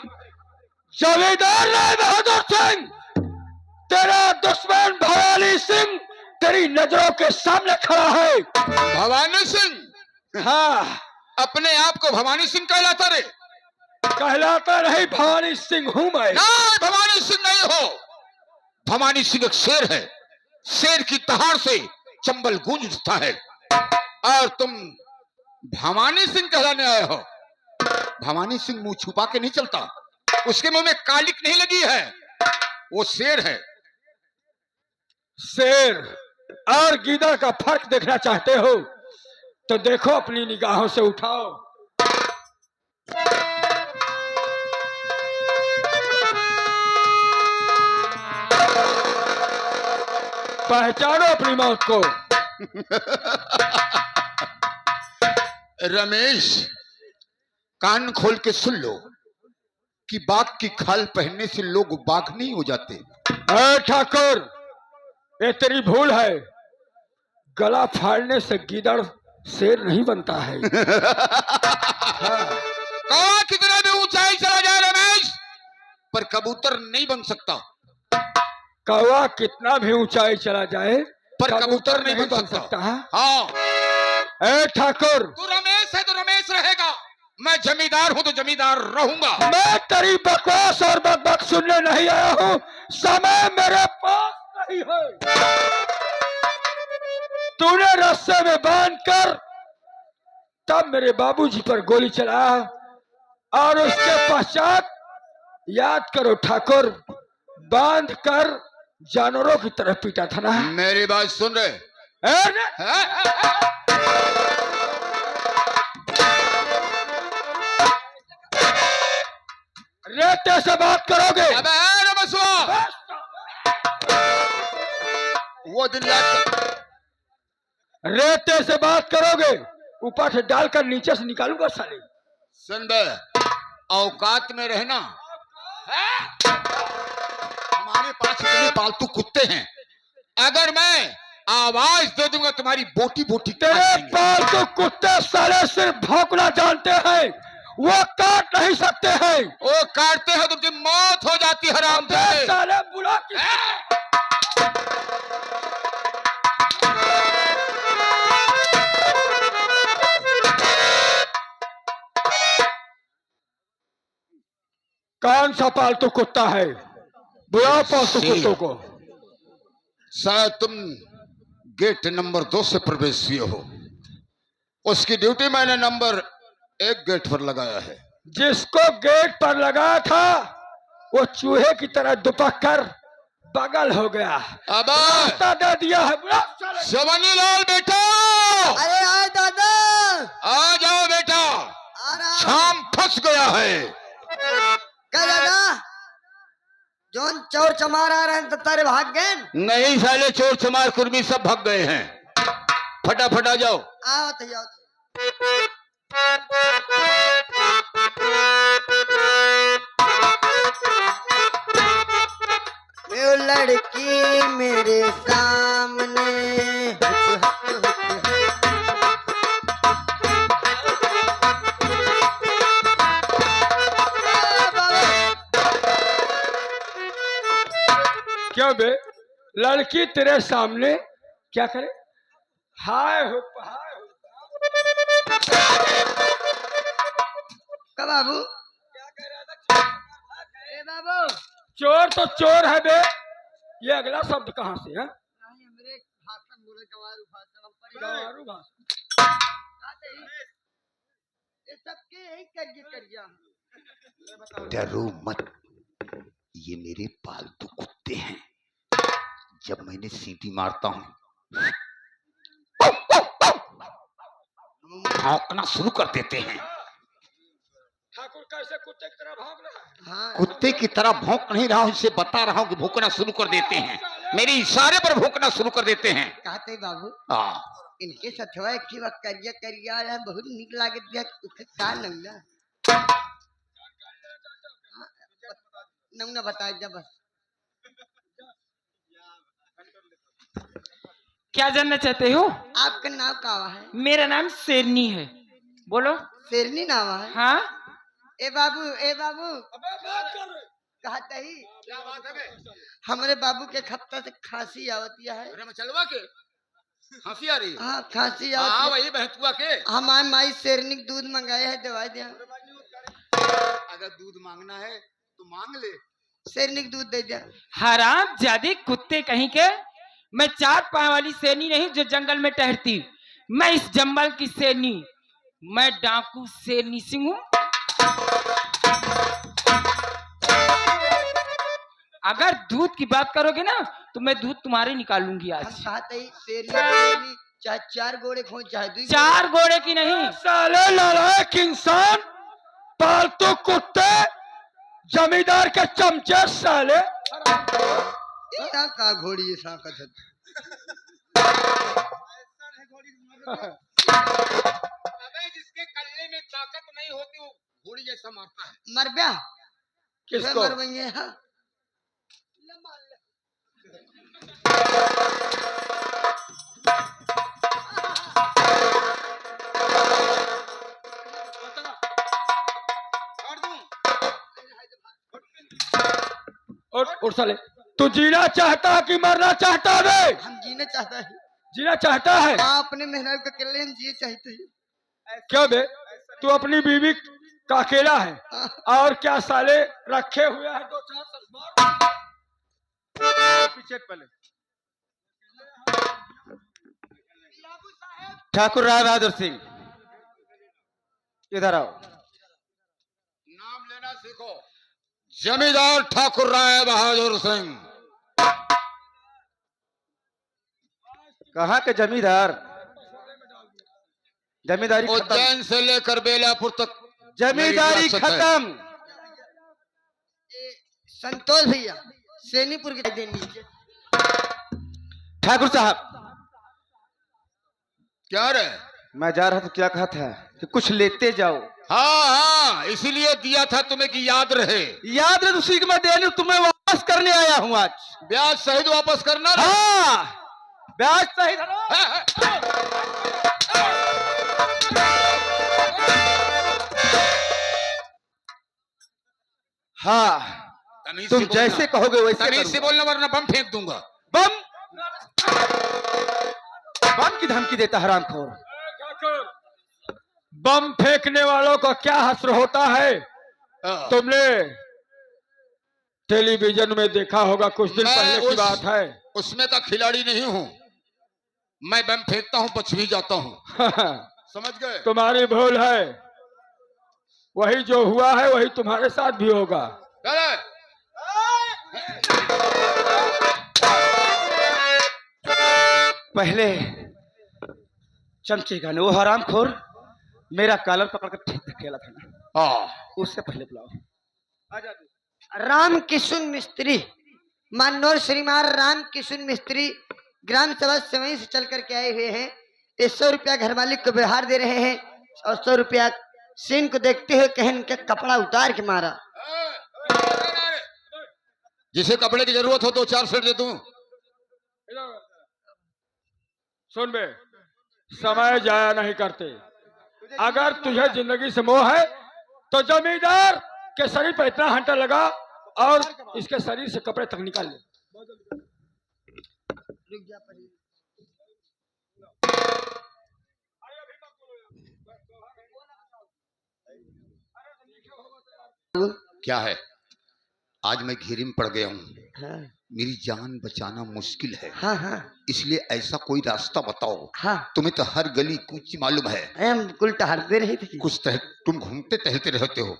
Speaker 4: जमींदार राय बहादुर सिंह, तेरा दुश्मन भवानी सिंह तेरी नजरों के सामने खड़ा है।
Speaker 5: भवानी सिंह?
Speaker 4: हाँ,
Speaker 5: अपने आप को भवानी सिंह कहलाता रे?
Speaker 4: कहलाता नहीं, भवानी सिंह हूं मैं।
Speaker 5: ना, भवानी सिंह नहीं हो। भवानी सिंह एक शेर है। शेर की दहाड़ से चंबल गूंज उठता है और तुम भवानी सिंह कहलाने आए हो। भवानी सिंह मुंह छुपा के नहीं चलता, उसके मुंह में कालिक नहीं लगी है, वो शेर है।
Speaker 4: शेर और गीदड़ का फर्क देखना चाहते हो तो देखो, अपनी निगाहों से उठाओ। पहचानो अपनी मौत को।
Speaker 5: रमेश, कान खोल के सुन लो कि बाघ की खाल पहनने से लोग बाघ नहीं हो जाते।
Speaker 4: अरे ठाकुर, ये तेरी भूल है। गला फाड़ने से गीदड़ शेर नहीं बनता है।
Speaker 5: कौवा कितना भी ऊंचाई चला जाए रमेश, पर कबूतर नहीं बन सकता।
Speaker 4: कौवा कितना भी ऊंचाई चला जाए
Speaker 5: पर कबूतर नहीं बन सकता। हाँ,
Speaker 4: ए ठाकुर,
Speaker 5: तू रमेश है तो रमेश रहेगा, मैं जमींदार हूं तो जमींदार रहूंगा।
Speaker 4: मैं तेरी बकवास और बकबक सुनने नहीं आया हूं, समय मेरे पास नहीं है। तूने रस्से में बांध कर तब मेरे बाबूजी पर गोली चलाया और उसके पश्चात याद करो ठाकुर, बांध कर जानवरों की तरह पीटा था ना।
Speaker 5: मेरी बात सुन रहे?
Speaker 4: रेते से बात करोगे?
Speaker 5: अबे रमसुआ, वो दिन याद कर।
Speaker 4: रेते से बात करोगे, ऊपर से डालकर नीचे से निकालूंगा साले।
Speaker 5: सुन बे, औकात में रहना। हमारे पास इतने पालतू कुत्ते हैं, अगर मैं आवाज दे दूंगा तुम्हारी बोटी बोटी
Speaker 4: तेरे पालतू कुत्ते साले सिर्फ भौंकना जानते हैं, वो काट नहीं सकते हैं।
Speaker 5: वो काटते हैं तो उनकी मौत हो जाती है। हराम
Speaker 4: साले बुला कौन सा पालतू कुत्ता है? बुलाओ पालतू कुत्तों को।
Speaker 5: शायद तुम गेट नंबर 2 से प्रवेश हुए हो, उसकी ड्यूटी मैंने नंबर 1 गेट पर लगाया है।
Speaker 4: जिसको गेट पर लगाया था वो चूहे की तरह दुपक कर बगल हो गया।
Speaker 5: अब
Speaker 4: रास्ता दे दिया है।
Speaker 5: जवानी लाल बेटा,
Speaker 1: अरे आए दादा,
Speaker 5: आ जाओ बेटा,
Speaker 1: आ रहा।
Speaker 5: शाम फंस गया है।
Speaker 1: क्या दादा, जोन चोर चमार आ रहे हैं तो तारे भाग गए?
Speaker 5: नहीं साले, चोर चमार कुर्मी सब भाग गए हैं। फटाफट आ जाओ।
Speaker 1: आओ तो जाओ। वो लड़की मेरे सामने
Speaker 4: क्यों बे, लड़की तेरे सामने क्या करे? हाय हो
Speaker 1: का बाबू, क्या कह रहा था? अरे बाबू,
Speaker 4: चोर तो चोर है बे। ये अगला शब्द कहाँ से है?
Speaker 1: हमरे भाषा बोले, गवारू भाषा
Speaker 4: गवारू भाषा।
Speaker 1: ये सबके यही करिया।
Speaker 5: डरो मत, ये मेरे पालतू कुत्ते हैं। जब मैंने सीटी मारता हूँ भौंकना शुरू कर देते हैं।
Speaker 4: ठाकुर कैसे कुत्ते की तरह भाग रहा है?
Speaker 1: हाँ,
Speaker 5: कुत्ते की तरह भौंक नहीं रहा हूँ, इसे बता रहा हूँ कि भौंकना शुरू कर देते हैं। मेरे इशारे पर भौंकना शुरू कर देते हैं।
Speaker 1: कहते बाबू,
Speaker 5: हाँ,
Speaker 1: इनके सथवा एक वक्त करिया है, बहुत निक लागत दिया। का नंगा नंगा बता दे बस।
Speaker 7: क्या जानना चाहते हो?
Speaker 1: आपका नाम कावा है?
Speaker 7: मेरा नाम शेरनी है। बोलो।
Speaker 1: शेरनी नाम है?
Speaker 7: हाँ।
Speaker 1: ए बाबू कहता ही हमारे बाबू के खत्ता से खांसी आवती है।
Speaker 5: अरे मैं चलवा के हंसी आ रही।
Speaker 1: हाँ खांसी
Speaker 5: हाँ
Speaker 1: आवती है।
Speaker 5: वही बहतुआ के।
Speaker 1: हमारे माई शेरनी के दूध मंगाए है, दवाई दे।
Speaker 5: अगर दूध मांगना है तो मांग ले।
Speaker 1: शेरनी के दूध दे दिया।
Speaker 7: हराम जादे कुत्ते कहीं के। मैं 4 पाँव वाली शेरनी नहीं जो जंगल में टहरती। मैं इस जंगल की शेरनी, मैं डाकू शेरनी सिंह हूँ। अगर दूध की बात करोगे ना तो मैं दूध तुम्हारे निकालूंगी
Speaker 1: हम
Speaker 7: आज।
Speaker 1: चाहते ही शेरनी चाहे 4 घोड़े खोज चाहे 2
Speaker 7: 4 घोड़े की नहीं।
Speaker 4: साले नालायक इंसान, पालतू कुत्ते, जमींदार के चमचे साले।
Speaker 1: क्या का घोड़ी है साकत है।
Speaker 5: अबे जिसके कल्ले में ताकत नहीं होती वो घोड़ी जैसा मारता है।
Speaker 1: मर गया
Speaker 4: किसको?
Speaker 1: मर गए। हाँ
Speaker 4: और साले तू जीना चाहता कि मरना चाहता बे?
Speaker 1: हम जीना चाहता है।
Speaker 4: जीना चाहता है?
Speaker 1: हाँ अपने मेहनत का अकेले हम जिए चाहते हैं।
Speaker 4: क्यों बे? तू अपनी बीवी का अकेला है और क्या साले रखे हुए हैं 2-4 सलमान। पीछे पहले
Speaker 6: ठाकुर राय बहादुर सिंह, इधर आओ।
Speaker 5: नाम लेना सीखो। जमींदार ठाकुर राय बहादुर सिंह।
Speaker 6: कहाँ के जमींदार? जमींदारी खत्म।
Speaker 5: उज्जैन से लेकर बेलापुर तक
Speaker 6: जमींदारी
Speaker 5: मेरी रियासत है।
Speaker 6: खत्म।
Speaker 1: संतोष भैया सैनीपुर के देनी नीचे।
Speaker 6: ठाकुर साहब
Speaker 5: क्या रे?
Speaker 6: मैं जा रहा था, क्या कहा था कि कुछ लेते जाओ।
Speaker 5: हाँ इसीलिए दिया था तुम्हें कि याद रहे।
Speaker 6: याद रहे उसी को मैं देने तुम्हें वापस करने आया हूँ आज।
Speaker 5: ब्याज सहित वापस करना रे।
Speaker 6: हाँ ब्याज सहित। हाँ
Speaker 5: तमीज
Speaker 6: तुम
Speaker 5: से बोलना।
Speaker 6: जैसे कहोगे वैसे
Speaker 5: तमीज से
Speaker 6: करूंगा।
Speaker 5: बोलना वरना बम फेंक दूंगा।
Speaker 6: बम बम की धमकी देता हरामखोर।
Speaker 4: बम फेंकने वालों का क्या हश्र होता है?
Speaker 5: हाँ।
Speaker 4: तुमने टेलीविजन में देखा होगा, कुछ दिन
Speaker 5: मैं
Speaker 4: पहले की बात है।
Speaker 5: उसमें का खिलाड़ी नहीं हूँ। मैं बम फेंकता हूँ बच भी जाता हूँ। समझ गए?
Speaker 4: तुम्हारी भूल है। वही जो हुआ है वही तुम्हारे साथ भी होगा।
Speaker 5: अरे
Speaker 6: पहले चमचेगा वो हरामखोर मेरा कॉलर पकड़ कर ठीक धकेला था ना,
Speaker 5: हाँ
Speaker 6: उससे पहले बुलाओ।
Speaker 1: राम किशुन मिस्त्री, मानोर श्रीमान राम किशुन मिस्त्री ग्राम सभा समय से चल करके आए हुए हैं। 100 रुपया घर मालिक को व्यवहार दे रहे हैं और 100 रुपया सीन को देखते हुए कहन के कपड़ा उतार के मारा।
Speaker 5: जिसे कपड़े की जरूरत हो तो 4 सेट दे दूं।
Speaker 4: सुन बे, समय जाया नहीं करते। अगर तुझे जिंदगी से मोह है तो जमींदार के शरीर पर इतना हंटर लगा और इसके शरीर से कपड़े तक निकाल ले।
Speaker 5: क्या है? आज मैं घेरे में पड़ गया हूँ।
Speaker 1: हाँ
Speaker 5: मेरी जान बचाना मुश्किल है।
Speaker 1: हाँ हाँ
Speaker 5: इसलिए ऐसा कोई रास्ता बताओ।
Speaker 1: हाँ
Speaker 5: तुम्हें तो हर गली कूची मालूम है।
Speaker 1: हम बिल्कुल टहलते रही थी।
Speaker 5: तुम घूमते टहलते रहते हो,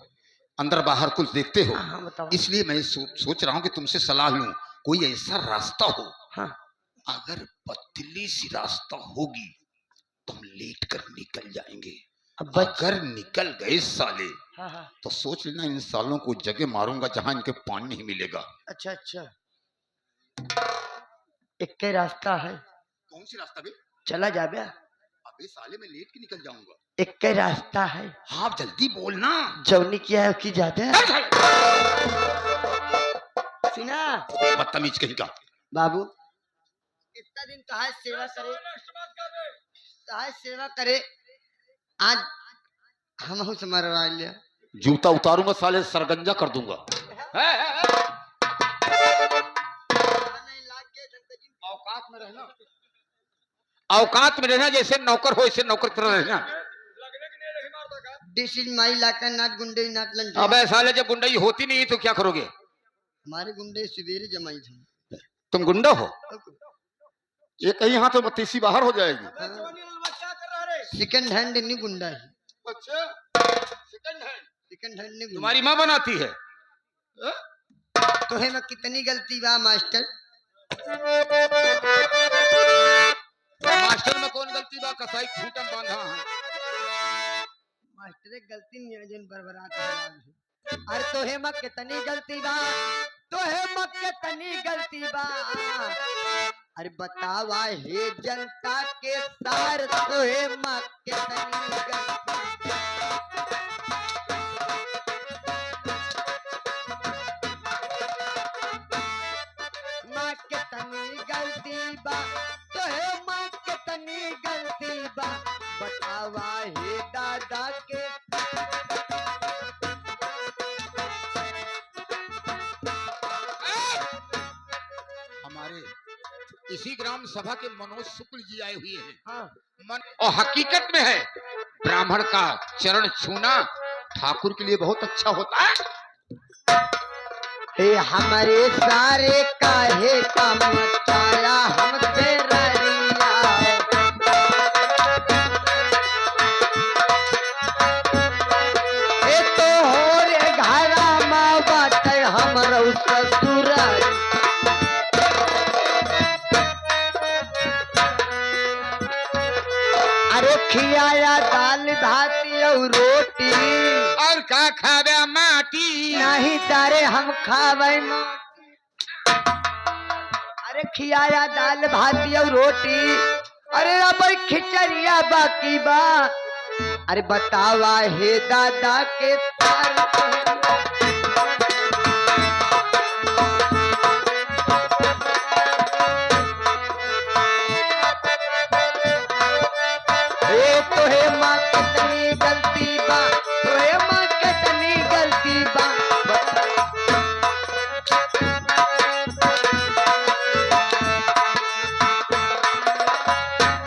Speaker 5: अंदर बाहर कुछ देखते हो।
Speaker 1: हाँ बताओ।
Speaker 5: इसलिए मैं सोच रहा हूँ कि तुमसे सलाह लूं। कोई ऐसा रास्ता हो।
Speaker 1: हाँ
Speaker 5: अगर पतली सी रास्ता होगी तो हम लेट कर निकल जाएंगे।
Speaker 1: अब
Speaker 5: अगर निकल गए साले
Speaker 1: हाँ हाँ
Speaker 5: तो सोच लेना इन सालों को जगह मारूंगा जहां इनके पानी नहीं मिलेगा।
Speaker 1: अच्छा अच्छा एक के रास्ता है।
Speaker 5: कौन सी रास्ता बे?
Speaker 1: चला जा बे।
Speaker 5: अबे साले मैं लेट के निकल जाऊंगा।
Speaker 1: एक के रास्ता है।
Speaker 5: हाँ आप जल्दी बोलना।
Speaker 1: जौनी किया है की जाते हैं। सुना
Speaker 5: बदतमीज कहीं का।
Speaker 1: बाबू
Speaker 2: इतना दिन तहार सेवा करे, तहार सेवा करे, आज हम से मरवा लिया।
Speaker 5: जूता उतारूंगा साले, सरगंजा कर दूंगा। औकात में रहना, औकात में रहना, जैसे नौकर हो ऐसे नौकर तरह रहना।
Speaker 2: दिस इज माई इलाका, नॉट गुंडे नॉट लंच।
Speaker 5: अबे साले, जब गुंडाई होती नहीं तो क्या करोगे?
Speaker 2: हमारे गुंडे सवेरे जमाई थे।
Speaker 5: तुम गुंडा हो? ये कहीं हाथ में बत्तीसी बाहर हो जाएगी।
Speaker 2: सेकंड हैंड नहीं गुंडा है।
Speaker 5: अच्छा, सेकंड हैंड,
Speaker 2: सेकंड हैंड नहीं गुंडा।
Speaker 5: तुम्हारी माँ बनाती है।
Speaker 2: तो है मैं कितनी गलती बा मास्टर?
Speaker 5: मास्टर में कौन गलती बा? कसाई खूंटम बांधा है।
Speaker 2: मास्टर एक गलती नहीं है जिन बरबरात है। अरे तो है मैं कितनी गलती बा, तो है मैं कितनी गलती बा। अरे बतावा हे जनता के सार, तो है मैं कितनी गलती। माँ कितनी गलती बा, तो है माँ कितनी गलती बा। बतावा हे दादा के।
Speaker 5: हमारे इसी ग्राम सभा के मनोज शुक्ल जी आए हुए हैं।
Speaker 2: हाँ।
Speaker 5: और हकीकत में है, ब्राह्मण का चरण छूना ठाकुर के लिए बहुत अच्छा होता है।
Speaker 2: हे हमारे सारे काहे का मचाया हमसे ररिया। हे तो हो रे घरा माँ बात हमरो ससुराल। अरे खियाया दाल भात और रोटी,
Speaker 5: और का खावे माटी?
Speaker 2: नहीं तारे हम खावे माटी। अरे खियाया दाल भात और रोटी, अरे अब खिचड़िया बाकी बा। अरे बतावा हे दादा के तार। तो है माँ कितनी गलती बा, तो है माँ कितनी गलती बा।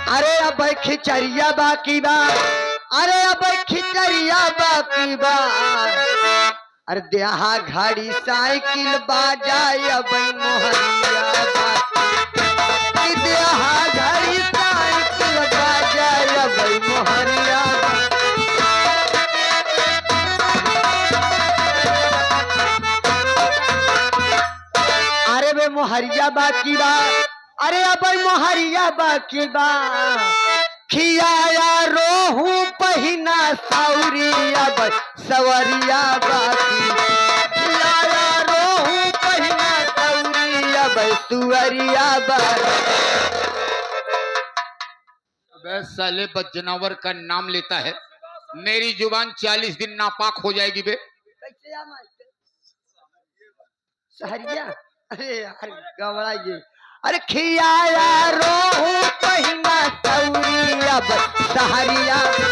Speaker 2: अरे अब खिचड़िया बाकी बा, अरे अब खिचड़िया बाकी बा। अरे देहा घड़ी साइकिल बाजाए अब मोहनिया बाकी। देहा घड़ी साइकिल बाजाए अब मोहनिया। अरे बे मोहरिया बाकी बा, अरे अब मोहरिया बाकी बा। खियाया रोहू पहिना सौरी अब सवरिया बाकी। खियाया रोहू पहिना सौरी अब सुअरिया बाकी।
Speaker 5: अबे साले, बद जनावर का नाम लेता है, मेरी जुबान 40 दिन नापाक हो जाएगी बे।
Speaker 2: कैसे या मास्टर? सहरिया? अरे यार गवड़ा ये। अरे खियाया रोहू पहिना सौरी अब सहरिया।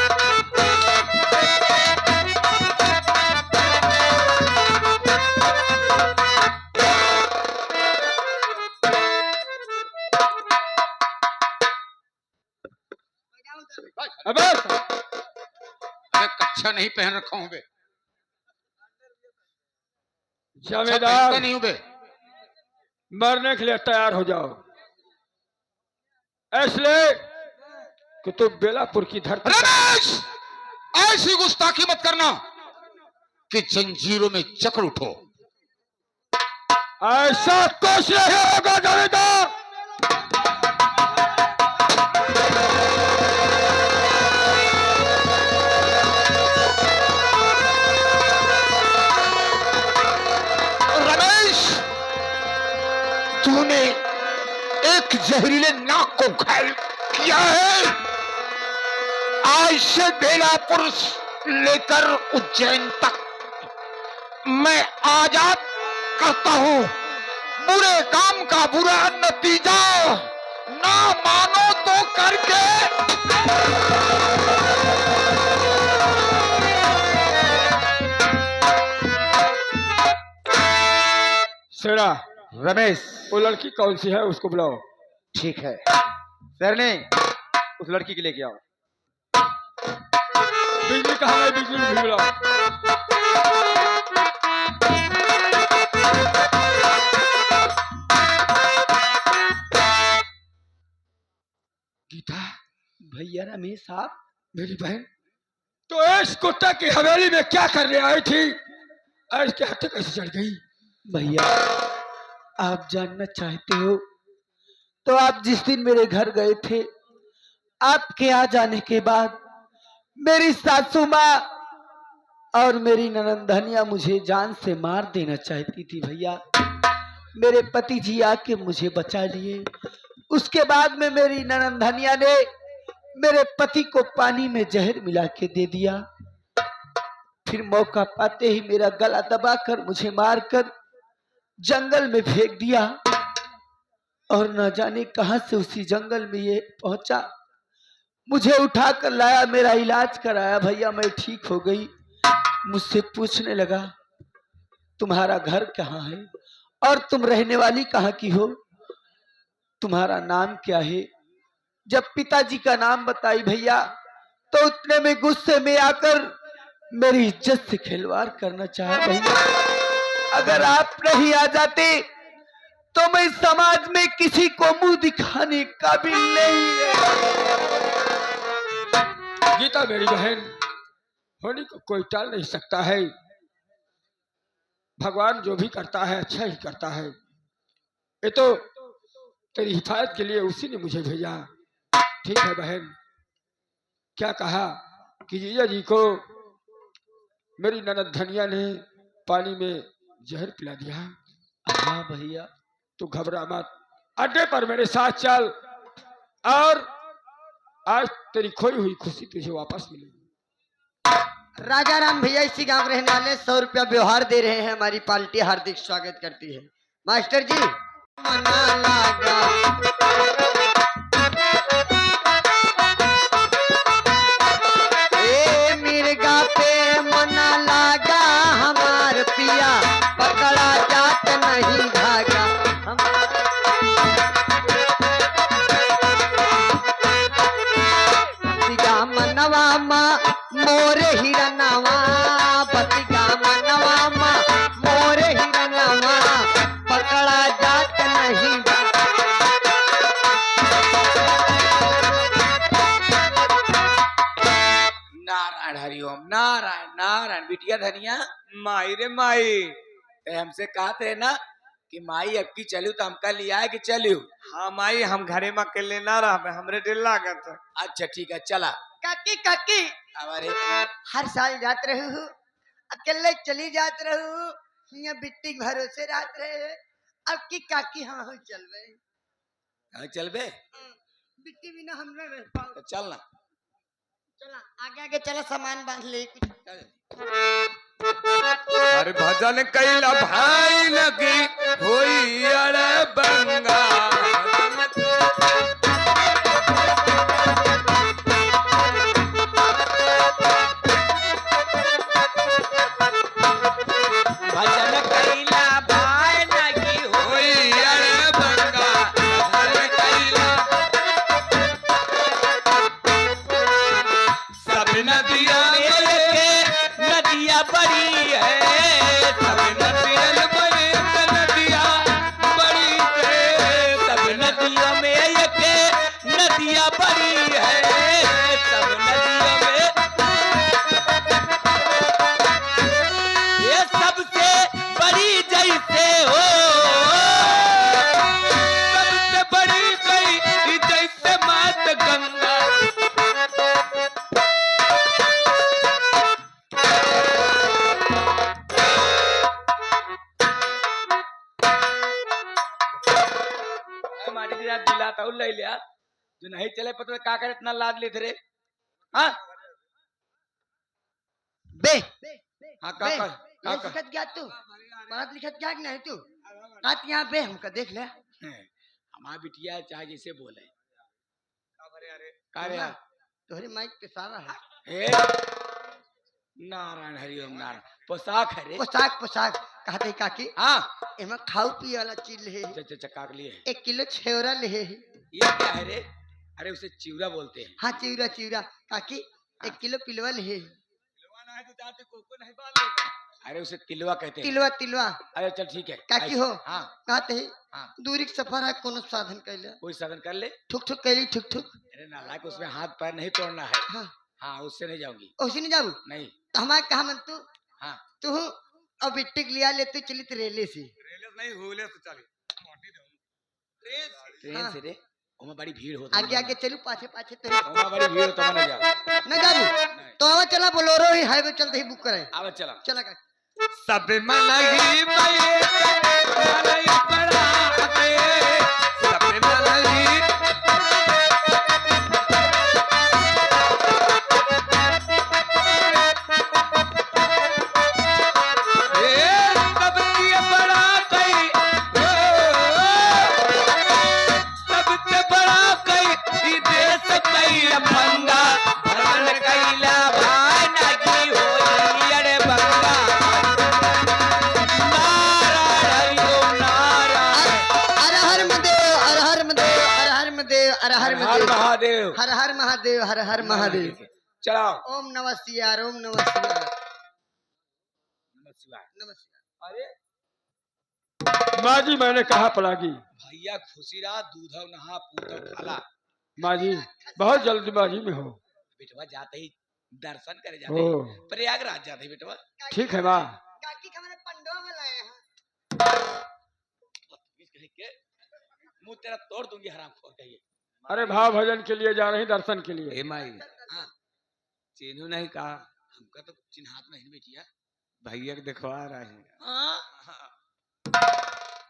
Speaker 4: अबे
Speaker 5: अरे कच्छा नहीं पहन रखा हूं बे, कच्छा
Speaker 4: जमींदार
Speaker 5: पहनता नहीं हूं बे।
Speaker 4: मरने के लिए तैयार हो जाओ, इसलिए कि तू बेलापुर की धरती का-
Speaker 5: रमेश, ऐसी गुस्ताखी मत करना कि जंजीरों में जकड़ उठो।
Speaker 4: ऐसा कुछ नहीं होगा जमींदार।
Speaker 5: रमेश, तूने एक जहरीले नाग को घायल किया है। आज से बेलापुर लेकर उज्जैन तक मैं आजाद करता हूं। बुरे काम का बुरा नतीजा ना मानो तो करके
Speaker 4: शेरा,
Speaker 6: रमेश,
Speaker 4: वो लड़की कौन सी है उसको बुलाओ।
Speaker 6: ठीक है सरने, उस लड़की के लेके आओ।
Speaker 4: बिजली कहाँ है? बिजली भी बुलाओ। गीता,
Speaker 6: भैया रमेश साहब,
Speaker 4: मेरी बहन, तो इस कुत्ता की हवेली में क्या करने आई थी? और इसके हाथ कैसे चढ़ गई?
Speaker 6: भैया आप जानना चाहते हो तो आप जिस दिन मेरे घर गए थे, आपके आ जाने के बाद मेरी सासू माँ और मेरी ननंदनिया मुझे जान से मार देना चाहती थी। भैया मेरे पति जी आके मुझे बचा लिए। उसके बाद में मेरी ननंदनिया ने मेरे पति को पानी में जहर मिला के दे दिया। फिर मौका पाते ही मेरा गला दबाकर मुझे मारकर जंगल में फेंक दिया और न जाने कहां से उसी जंगल में ये पहुंचा, मुझे उठाकर लाया, मेरा इलाज कराया। भैया मैं ठीक हो गई। मुझसे पूछने लगा तुम्हारा घर कहाँ है और तुम रहने वाली कहाँ की हो, तुम्हारा नाम क्या है। जब पिताजी का नाम बताई भैया तो उतने में गुस्से में आकर मेरी इज्जत से खिलवाड़ करना चाहा। भैया अगर आप नहीं आ जाते तो मैं समाज में किसी को मुंह दिखाने काबिल नहीं है।
Speaker 4: गीता मेरी बहन, होने को कोई टाल नहीं सकता है। भगवान जो भी करता है अच्छा ही करता है। ये तो तेरी हिफाजत के लिए उसी ने मुझे भेजा। ठीक है बहन, क्या कहा कि जीजा जी को मेरी ननद धनिया ने पानी में जहर पिला दिया।
Speaker 6: हाँ भैया,
Speaker 4: तू घबरा मत, अड्डे पर मेरे साथ चल और आज तेरी खोई हुई खुशी तुझे वापस मिलेगी।
Speaker 2: राजा राम भैया इसी गांव रहने वाले 100 रुपया व्यवहार दे रहे हैं। हमारी पार्टी हार्दिक स्वागत करती है। मास्टर जी मना लागा ए मिर्गा पे मना लागा, हमार पिया पकड़ा जात नहीं धागा। बतिया मनवा माँ मोरे हिरनवा, बतिया मनवा माँ मोरे हिरनवा, पकड़ा जात नहीं।
Speaker 8: नारायण हरिओम, नारायण नारायण। बिटिया धनिया, माई रे माई, ते हमसे कहते ना कि माई अब की चलू तो हमका लिया है कि चलू।
Speaker 9: हाँ माई, हम घरे में अकेले ना रह, हमरे दिल लागत।
Speaker 8: अच्छा ठीक है चला।
Speaker 2: काकी काकी
Speaker 8: हमारे
Speaker 2: हर साल जात रहू, अकेले चली जात रहू, यहाँ बिट्टी भरोसे रात रहे। अब की काकी हाँ हो चलबे।
Speaker 8: हाँ चल बे,
Speaker 2: बिट्टी बिना हम न रह पाओ।
Speaker 8: तो चल ना।
Speaker 2: चला आगे आगे चला, सामान बांध ले।
Speaker 9: अरे भजन कैला भाई लगी होई अरे बंगा।
Speaker 8: भजन कैला भाई लगी
Speaker 9: होई अरे बंगा, भजन कैला सब नदिया
Speaker 8: नदिया बड़ी है,
Speaker 9: सब नदिया बड़ी, नदिया बड़ी है,
Speaker 8: सब नदियों में एक नदिया बड़ी है, सब नदियों में ये सबसे बड़ी जैसे हो,
Speaker 9: सबसे बड़ी गई जैसे मात गंगा।
Speaker 8: माटी दिला दिलाता ले लिया जो नहीं चले पता का कर इतना लाद लेते रे। हाँ
Speaker 2: बे
Speaker 8: हाँ
Speaker 2: बे,
Speaker 8: का
Speaker 2: ये लिखत क्या तू? पढ़त लिखत क्या नहीं तू? आत यहाँ बे हमका देख ले।
Speaker 8: हमारा बिटिया चाहे जैसे बोले
Speaker 1: तोहरे माइक पे सारा है।
Speaker 8: हे नारायण हरिओम नारायण पोशाक है रे।
Speaker 1: पोशाक पोशाक कहते हैं काकी
Speaker 8: हाँ
Speaker 1: एमा खाऊ पिए वाला चीज ले
Speaker 8: चक्का के लिए
Speaker 1: 1 किलो छेवरा ले
Speaker 8: ये क्या है रे? अरे उसे चिवड़ा बोलते हैं।
Speaker 1: हाँ चिवरा चिवरा काकी 1 किलो पिलवा ले
Speaker 8: अरे उसे तिलवा कहते हैं।
Speaker 1: तिलवा तिलवा
Speaker 8: अरे चल ठीक है
Speaker 1: काकी हो
Speaker 8: हाँ
Speaker 1: कहते हैं
Speaker 8: हाँ
Speaker 1: दूरी के सफर है कोनो साधन कैले
Speaker 8: कोई साधन कर ले।
Speaker 1: ठुक ठुक कैली ठुक ठुक।
Speaker 8: अरे नालायक उसमें हाथ पैर नहीं तोड़ना है।
Speaker 1: हाँ
Speaker 8: हाँ उससे नहीं जाऊंगी।
Speaker 1: उसी नहीं जाबू
Speaker 8: नहीं
Speaker 1: तो हमारे कहा मन तू
Speaker 8: हाँ
Speaker 1: तू अब बिट्टिक लिया ले तू चली रेले से
Speaker 8: नहीं हुले तो चले ट्रेन
Speaker 1: हाँ।
Speaker 8: से रे ओमा बड़ी भीड़ होती
Speaker 1: आगे आगे चलू पाछे पाछे तेरे
Speaker 8: ओमा बड़ी भीड़ होता ना जाओ
Speaker 1: न जाबू तो आवा चला बोलोरो ही हाईवे चलते ही बुक करे
Speaker 8: आवे चला
Speaker 1: चला का
Speaker 9: सब मनही मये मनई पड़ाते सब मनही सबके बड़ा कई सबके बड़ा कई देश कई भंगा भगन कैला भाई नगी होई अरे बंगा नारायण हरिओम नारायण
Speaker 1: हर हर महादेव हर हर महादेव हर हर महादेव हर हर
Speaker 8: हर
Speaker 1: महादेव
Speaker 8: महादेव
Speaker 1: हर हर महादेव हर हर महादेव
Speaker 8: चलाओ
Speaker 1: ओम नमः शिवाय ओम नमः शिवाय नमः शिवाय।
Speaker 8: अरे
Speaker 4: माँ जी मैंने कहा पलागी।
Speaker 8: भैया खुशीरा दूधव नहा पूतव खाला।
Speaker 4: माँ जी बहुत जल्दबाजी में हो।
Speaker 8: बेटवा जाते ही दर्शन करे
Speaker 4: ओ
Speaker 8: जाते ही प्रयागराज जाते ही बेटवा
Speaker 4: ठीक है माँ।
Speaker 1: काकी का मैंने पंडवा में लाए हैं
Speaker 8: मुंह तेरा तोड़ दूंगी हराम खोर कहिए।
Speaker 4: अरे भाव भजन के लिए जा रही दर्शन के लिए।
Speaker 9: ए माई
Speaker 8: हाँ
Speaker 9: चीनू नहीं कहा
Speaker 8: हमका तो चिन्हात नहीं बेटिया।
Speaker 9: भैया को दिखवा रहे हैं।
Speaker 8: हाँ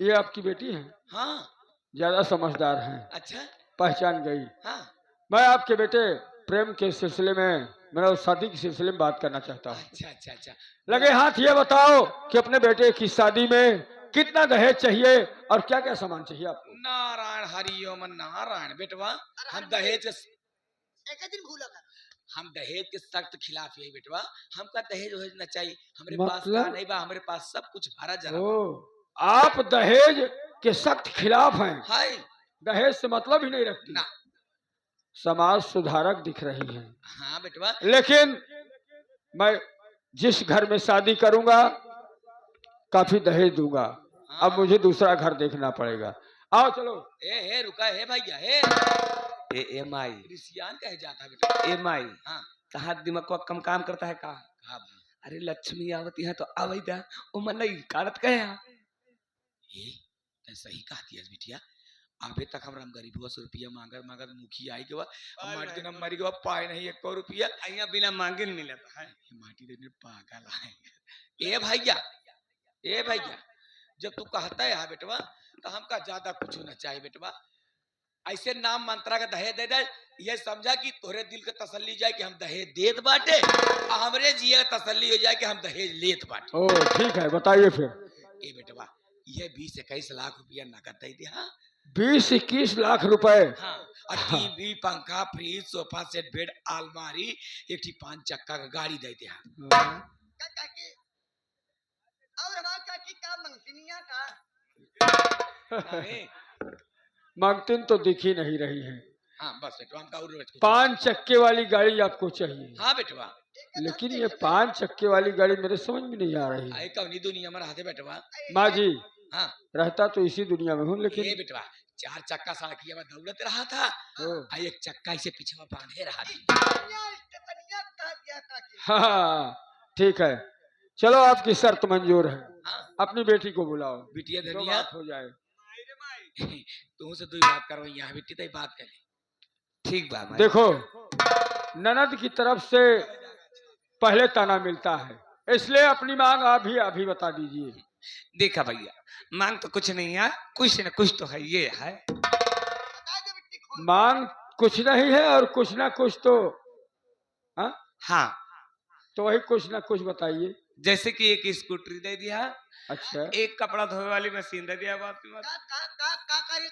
Speaker 4: ये आपकी बेटी है?
Speaker 8: हाँ
Speaker 4: ज्यादा समझदार है,
Speaker 8: अच्छा
Speaker 4: पहचान गई।
Speaker 8: हाँ
Speaker 4: मैं आपके बेटे प्रेम के सिलसिले में मेरा शादी के सिलसिले में बात करना चाहता हूँ।
Speaker 8: अच्छा अच्छा अच्छा
Speaker 4: लगे हाथ ये बताओ कि अपने बेटे की शादी में कितना दहेज चाहिए और क्या क्या सामान चाहिए आपको?
Speaker 8: नारायण हरिओम नारायण बेटवा हम दहेज
Speaker 1: एक दिन भूला कर
Speaker 8: हम दहेज के सख्त खिलाफ यही बेटवा। हमका दहेज वहेज न चाहिए हमारे पास
Speaker 4: मतलब?
Speaker 8: का नहीं बा हमारे पास सब कुछ भरा जरा
Speaker 4: ओ आप दहेज के सख्त खिलाफ हैं?
Speaker 8: हाय
Speaker 4: दहेज से मतलब ही नहीं रखती।
Speaker 8: ना
Speaker 4: समाज सुधारक दिख रही है।
Speaker 8: हाँ बेटवा
Speaker 4: लेकिन मैं जिस घर में शादी करूंगा काफी दहेज दूंगा।
Speaker 8: हाँ।
Speaker 4: अब मुझे दूसरा घर देखना पड़ेगा। आओ चलो।
Speaker 8: ए रुका है भैया हे
Speaker 9: ए माई
Speaker 8: रिसियान कहे जाता बेटा।
Speaker 9: ए माई
Speaker 8: हाँ
Speaker 9: कहा दिमाग को कम काम करता है कहा?
Speaker 8: कहा भाई
Speaker 9: अरे लक्ष्मी आवती है तो आवैदा ओ मनई कारत कहे
Speaker 8: ए तै सही कहा दिया बिटिया। अबे तक हमरा गरीब 100 रुपया मांगर मांगर मुखी आई के बा हम माटी दिन मरी के बा पाए नहीं 1 रुपया
Speaker 9: अइया बिना मांगे न मिलता है।
Speaker 8: ये माटी देने पागल है। ए भैया जब तू कहता है बेटवा तो हमका ज्यादा कुछ होना चाहिए बेटवा। ऐसे नाम मंत्रा का दहेज दे दे ये समझा कि तोरे दिल के तसल्ली जाए कि हम दहेज देत बाटे और हमरे जिए का तसल्ली हो जाए कि हम दहेज लेत बाटे।
Speaker 4: ओ ठीक है बताइए फिर।
Speaker 8: ए बेटवा ये 20-21 लाख रुपया नकद दे दे। हाँ
Speaker 4: 20-21 लाख रुपए।
Speaker 8: हाँ और टीवी पंखा फ्रिज सोफा सेट बेड अलमारी एक 5 चक्का का गाड़ी दे दे।
Speaker 1: काकी और हमार काकी का मंगतिनिया का
Speaker 4: मांगतीन तो दिख ही नहीं रही है।
Speaker 8: हाँ बस बेटवा हमका और रोज कुछ
Speaker 4: 5 चक्के वाली गाड़ी आपको चाहिए।
Speaker 8: हाँ बेटवा
Speaker 4: लेकिन ये 5 चक्के वाली गाड़ी मेरे समझ में नहीं आ रही।
Speaker 8: आई कवनी दुनिया में रहते बेटवा।
Speaker 4: माँ जी
Speaker 8: हाँ
Speaker 4: रहता तो इसी दुनिया में हूँ
Speaker 8: ये
Speaker 4: लेकिन
Speaker 8: बेटवा 4 चक्का सड़किया में दौड़त रहा था
Speaker 4: ओ,
Speaker 8: आ 1 चक्का इसे पीछे में बांधे रहा थी।
Speaker 1: स्टेपनिया कह दिया काकी
Speaker 4: हाँ ठीक है चलो आपकी शर्त मंजूर है।
Speaker 8: हाँ
Speaker 4: अपनी बेटी को बुलाओ
Speaker 8: बिटिया
Speaker 4: दो
Speaker 8: धनिया
Speaker 4: बात हो जाए।
Speaker 8: तू से 2 बात करो यहाँ बेटी तो बात कर ले।
Speaker 9: ठीक बा माई।
Speaker 4: देखो ननद की तरफ से पहले ताना मिलता है इसलिए अपनी मांग अभी बता दीजिए।
Speaker 9: देखा भैया मांग तो कुछ नहीं है कुछ न कुछ तो है ये है।
Speaker 1: बता दे बिट्टी खोल
Speaker 4: मांग कुछ नहीं है और कुछ ना कुछ तो हाँ
Speaker 9: हाँ
Speaker 4: तो वही कुछ ना कुछ बताइए।
Speaker 8: जैसे कि एक स्कूटरी दे दिया,
Speaker 4: अच्छा
Speaker 8: एक कपड़ा धोने वाली मशीन दे दिया, बात की बात।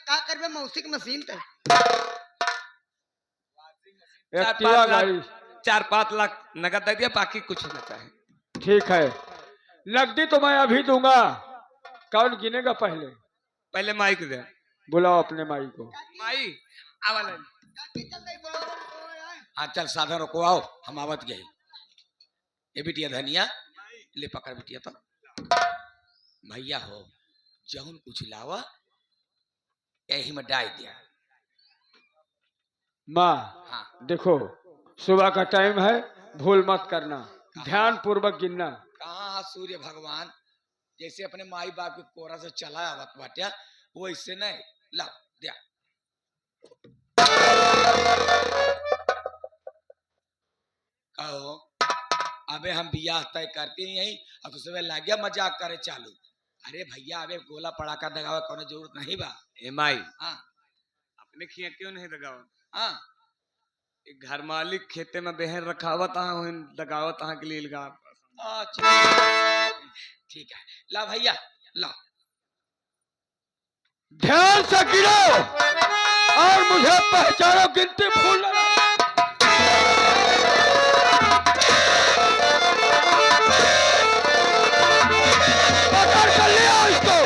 Speaker 1: का करबे मौसी की मशीन ते
Speaker 4: एक्टिवा गाड़ी
Speaker 8: 4-5 लाख नगद दे दिया, बाकी कुछ ना चाहे।
Speaker 4: ठीक है, नकदी तो मैं अभी दूंगा। कौन गिनेगा पहले?
Speaker 8: पहले माइक दे।
Speaker 4: बुलाओ अपने माई को।
Speaker 8: माई आवाज।
Speaker 5: हाँ चल साधन रोको, आओ हम आवत गए। ये बिटिया धनिया ले पकड़ बिटिया। तो भैया हो जहुन कुछ लावा यही में डाल दिया।
Speaker 4: माँ
Speaker 5: हाँ
Speaker 4: देखो, सुबह का टाइम है, भूल मत करना, ध्यान पूर्वक गिनना।
Speaker 5: कहाँ सूर्य भगवान जैसे अपने माई बाप के कोरा से चला आवत बाटिया, वो इससे नहीं लाओ दिया। कहो अबे हम बियाह तय करते ही यही, अब उसमें लग गया मजाक करे चालू। अरे भैया अबे गोला पड़ाका दगावे कोनो जरूरत नहीं बा।
Speaker 8: ए माई
Speaker 5: हाँ
Speaker 8: अपने खिया क्यों नहीं दगावत?
Speaker 5: हाँ
Speaker 8: एक घर मालिक खेते में बेहन रखावत दगावत के लिए लगा।
Speaker 5: अच्छा ठीक है, ला भैया ला।
Speaker 4: ध्यान से गिनो और मुझे पहचानो, गिनती भूल ना। पकड़ कर ले आओ इसको।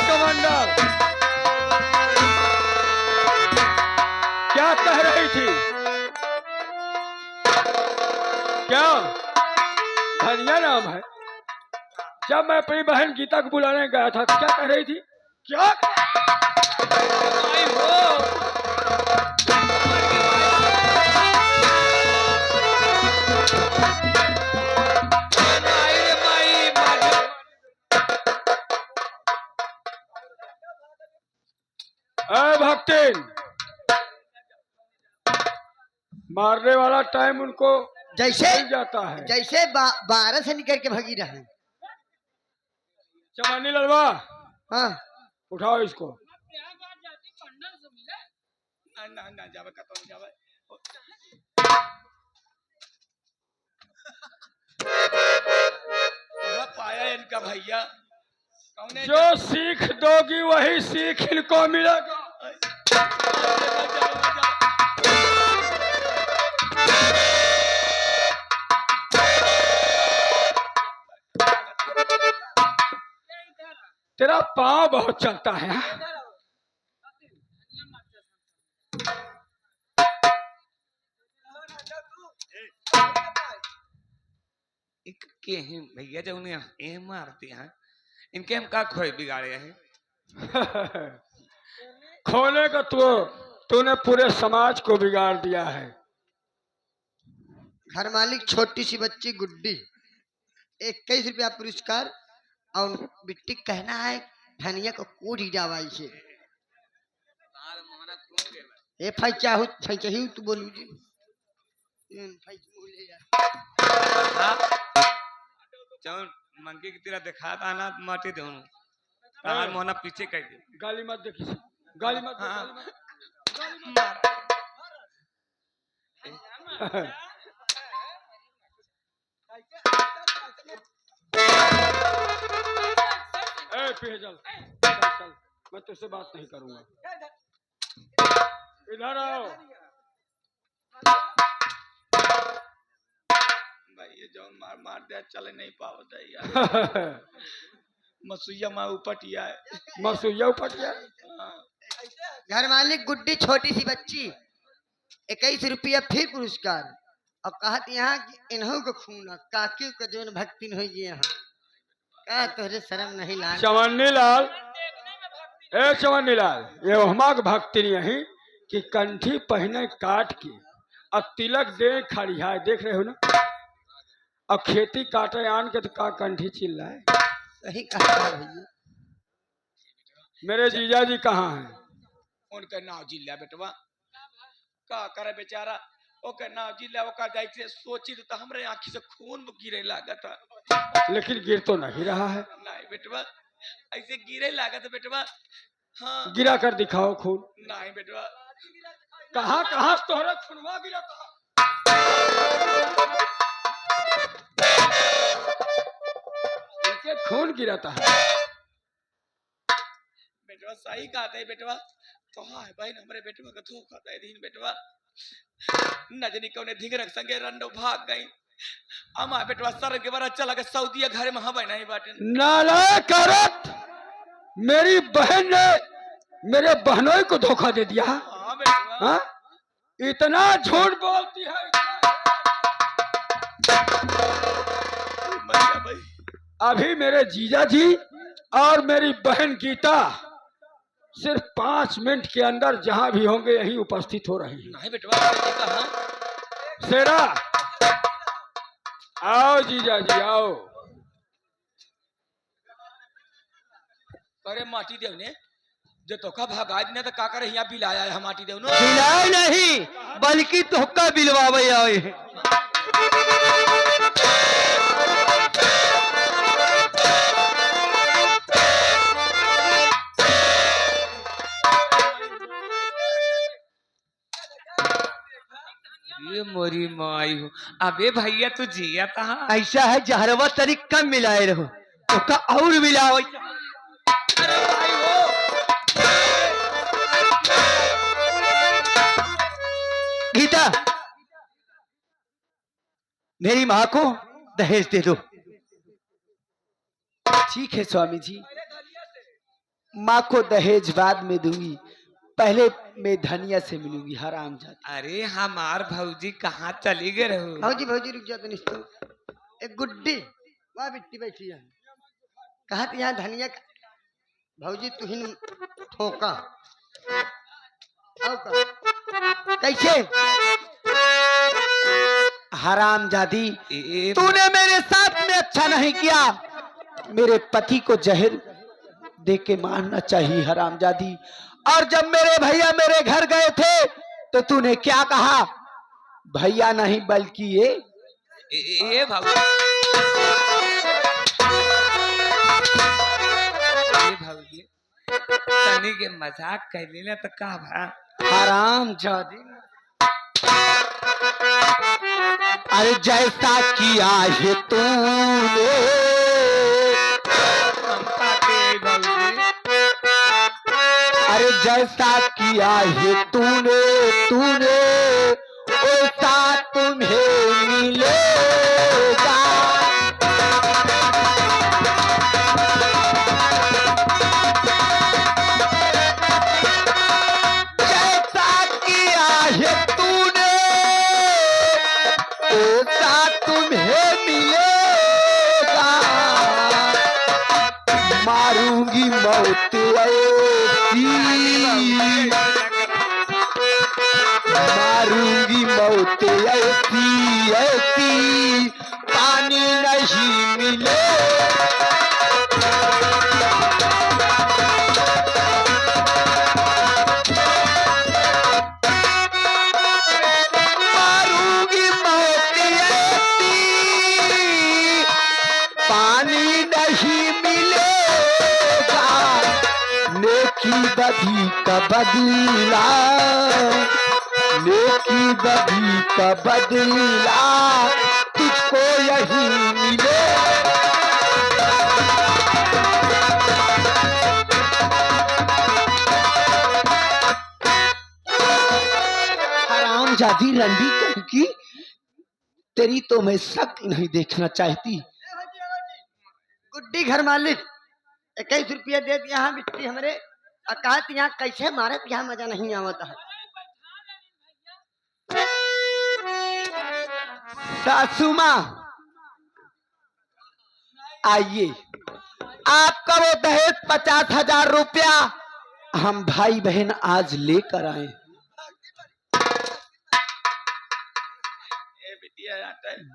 Speaker 4: कमांडर क्या कह रही थी? क्या धनिया नाम है? जब मैं अपनी बहन गीता को बुलाने गया था तो क्या कह रही थी? क्या भक्तिन, मारने वाला टाइम उनको
Speaker 1: जैसे
Speaker 4: मिल जाता है।
Speaker 1: जैसे 12 से निकल के भगी रहे।
Speaker 4: चमानी ललवा,
Speaker 1: हाँ
Speaker 4: उठाओ इसको।
Speaker 8: ना जावे का तो जावे। पाया इनका भैया कौन?
Speaker 4: जो सीख दोगी वही सीख इनको मिलेगा। तेरा पाँव बहुत चलता है।
Speaker 8: के हैं भैया जब उन्हें ए मारते हैं, इनके हम का खोए बिगाड़े हैं।
Speaker 4: खोने का तूने पूरे समाज को बिगाड़ दिया है।
Speaker 1: घर मालिक छोटी सी बच्ची गुड्डी 21 रुपया पुरस्कार और बिट्टी कहना है धनिया को कोड़ी दवाई से। ए फैचाहू तू बोलू जी।
Speaker 8: चल मंकी की तरह दिखा था ना माटी दे तार मोहना पीछे कर दे।
Speaker 4: गाली मत देखी, गाली मत दे,
Speaker 8: हाँ।
Speaker 4: गाली मत। ए पेजल चल चल, मैं तुझसे बात नहीं करूंगा। इधर आओ।
Speaker 8: भाई ये जौन मार दे चले नहीं पावत है यार। मसुइया माँ उपटिया है।
Speaker 4: मसुइया उपटिया।
Speaker 1: घर मालिक गुड्डी छोटी सी बच्ची 21 रुपया फिर पुरस्कार और कहत यहाँ कि इन्हों को खूना काकी को जोन भक्तिन हो गए यहाँ का तोहरे शर्म नहीं लाग।
Speaker 4: चवन्नी लाल, ए चवन्नी लाल, ये हमाक भक्ति नहीं कि कंठी पहने काट के और तिलक दे खड़िया, देख रहे हो ना? और खेती काटे आन के तो का कंठी चिल्ला है।
Speaker 1: सही कहा भैया।
Speaker 4: मेरे जीजा जी कहाँ हैं?
Speaker 5: उनका नाव जिला बेटवा का करे बेचारा, ओके नाव जिला ओका जाई से सोची तो हमरे आंखी से खून गिरे लागा था,
Speaker 4: लेकिन गिर तो नहीं रहा है।
Speaker 5: नहीं बेटवा ऐसे गिरे लागा था बेटवा। हाँ
Speaker 4: गिरा कर दिखाओ खून।
Speaker 5: नहीं बेटवा
Speaker 4: कहाँ कहाँ तोहरा खुनवा गिरा था। इनके खून गिराता है।
Speaker 8: बेटवा सही कहते है बेटवा। तो हाँ भाई हमारे बेटवा का धोखा दे दिन बेटवा। नजनी कौने धिंगरक संगे रंडो भाग गई। अमा बेटवा सर के बारा चला के सऊदी घर में हवा नहीं बाटे।
Speaker 4: नालायक औरत, मेरी बहन ने मेरे बहनों को धोखा दे दिया।
Speaker 8: हाँ बेटवा।
Speaker 4: हाँ? इतना झूठ बोलती है।
Speaker 8: बढ़िया भाई।
Speaker 4: अभी मेरे जीजा जी और मेरी बहन गीता सिर्फ 5 मिनट के अंदर जहां भी होंगे यहीं उपस्थित हो रही है।
Speaker 8: नहीं बेटवा कहाँ?
Speaker 4: शेरा आओ जीजा जी आओ।
Speaker 8: अरे माटी देव ने जो तोका भगा ने तो का करे यहाँ बिलाया है माटी देव नो।
Speaker 1: बिलाए नहीं बल्कि तोहका बिलवावे आए हैं।
Speaker 9: ये मोरी माई हो। अबे भैया तू जिया कहाँ?
Speaker 1: ऐसा है जहरवा तरीक कम मिलाए रहो तोहका और मिलावे। गीता मेरी माँ को दहेज दे दो।
Speaker 6: ठीक है स्वामी जी, माँ को दहेज बाद में दूंगी, पहले मैं धनिया से मिलूंगी। हराम जाती।
Speaker 9: अरे हमार भौजी कहाँ चली गए रहो?
Speaker 1: भौजी भौजी रुक जा तो एक गुड्डी वहाँ बिट्टी बैठी है। कहा यहाँ धनिया भौजी तुहिन ठोका आओ का कैसे
Speaker 6: हराम जादी, तूने मेरे साथ में अच्छा नहीं किया। मेरे पति को जहर दे के मारना चाहिए हराम जादी। और जब मेरे भैया मेरे घर गए थे तो तूने क्या कहा? भैया नहीं बल्कि
Speaker 9: ये भौजी तनी के मजाक कर लेना तो का भा?
Speaker 6: हराम जादी। अरे जैसा किया है तूने अरे जैसा किया है तूने तूने वैसा तुम्हें मिलेगा। जैसा किया है तूने वैसा तुम्हें मिलेगा। मारूंगी मौत मारूंगी मौत ऐसी ऐसी पानी नहीं मिले। मारूंगी मौत ऐसी पानी नहीं मिलेगा। नेकी बदी का बदला नेकी बदी का बदला तुझको यही मिले। हराम जादी रंडी कहीं की तेरी तो मैं शक्ति नहीं देखना चाहती।
Speaker 1: गुड्डी घर मालिक 21 रुपया दे दिया हाँ बिट्टी हमरे और कहा यहाँ कैसे मारे यहाँ मजा नहीं आवता है।
Speaker 6: सासू माँ आइए, आपका वो दहेज 50,000 रुपया हम भाई बहन आज लेकर आए।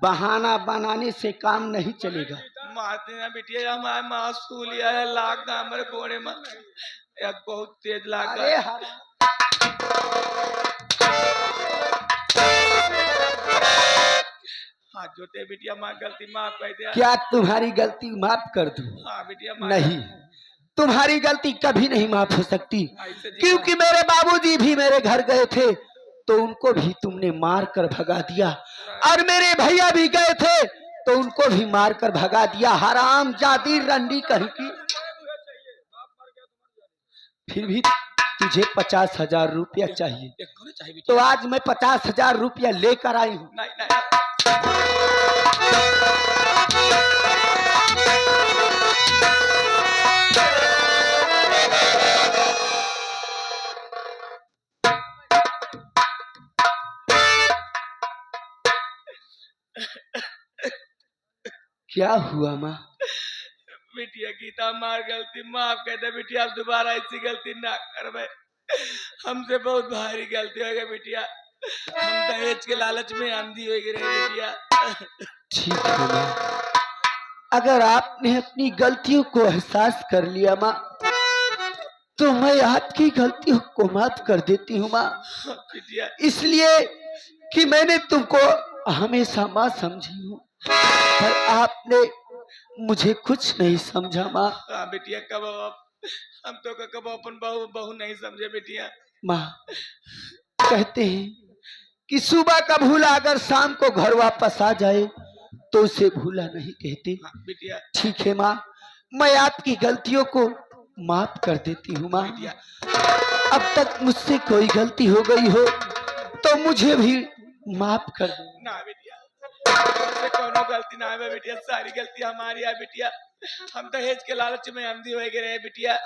Speaker 6: बहाना बनाने से काम नहीं चलेगा।
Speaker 8: मारते ना बिटिया हमारे मासूल है लाग ना हमारे कोने में एक बहुत तेज लाग।
Speaker 6: अरे
Speaker 8: हाँ जोते बिटिया माँ गलती माफ कर दिया।
Speaker 6: क्या तुम्हारी गलती माफ कर दूं?
Speaker 8: हाँ बिटिया
Speaker 6: नहीं, तुम्हारी गलती कभी नहीं माफ हो सकती, क्योंकि मेरे बाबूजी भी मेरे घर गए थे तो उनको भी तुमने मार कर भगा दिया, और मेरे भैया भी गए थे तो उनको भी मार कर भगा दिया। हराम जादी रंडी कहीं की। फिर भी तुझे 50,000 रुपया चाहिए,
Speaker 8: चाहिए
Speaker 6: तो
Speaker 8: बिटिया।
Speaker 6: आज मैं 50,000 रुपया लेकर आई हूँ।
Speaker 8: नहीं नहीं
Speaker 6: क्या हुआ माँ?
Speaker 8: बिटिया गीता मार गलती माफ कर दे बिटिया, अब दोबारा ऐसी गलती ना करवे। हमसे बहुत भारी गलती हो गई बिटिया, हम दहेज के लालच में अंधी हो गई बिटिया।
Speaker 6: ठीक है माँ, अगर आपने अपनी गलतियों को एहसास कर लिया माँ, तो मैं आपकी गलतियों को माफ कर देती हूँ माँ।
Speaker 8: बिटिया
Speaker 6: इसलिए कि मैंने तुमको हमेशा माँ समझी हूँ, पर आपने मुझे कुछ नहीं समझा माँ।
Speaker 8: हाँ बिटिया, कब हम तो कब अपन बहू बहू नहीं समझे बिटिया।
Speaker 6: माँ कहते हैं कि सुबह का भूला अगर शाम को घर वापस आ जाए तो उसे भूला नहीं कहते।
Speaker 8: हाँ बिटिया
Speaker 6: ठीक है माँ, मैं आपकी गलतियों को माफ कर देती हूँ माँ।
Speaker 8: बिटिया
Speaker 6: अब तक मुझसे कोई गलती हो गई हो तो मुझे भी माफ कर दो।
Speaker 8: ना बिटिया, हमसे कोनो गलती ना है बिटिया, सारी गलती हमारी है बिटिया। हम दहेज के लालच में अंधी हो गए रहे बिटिया।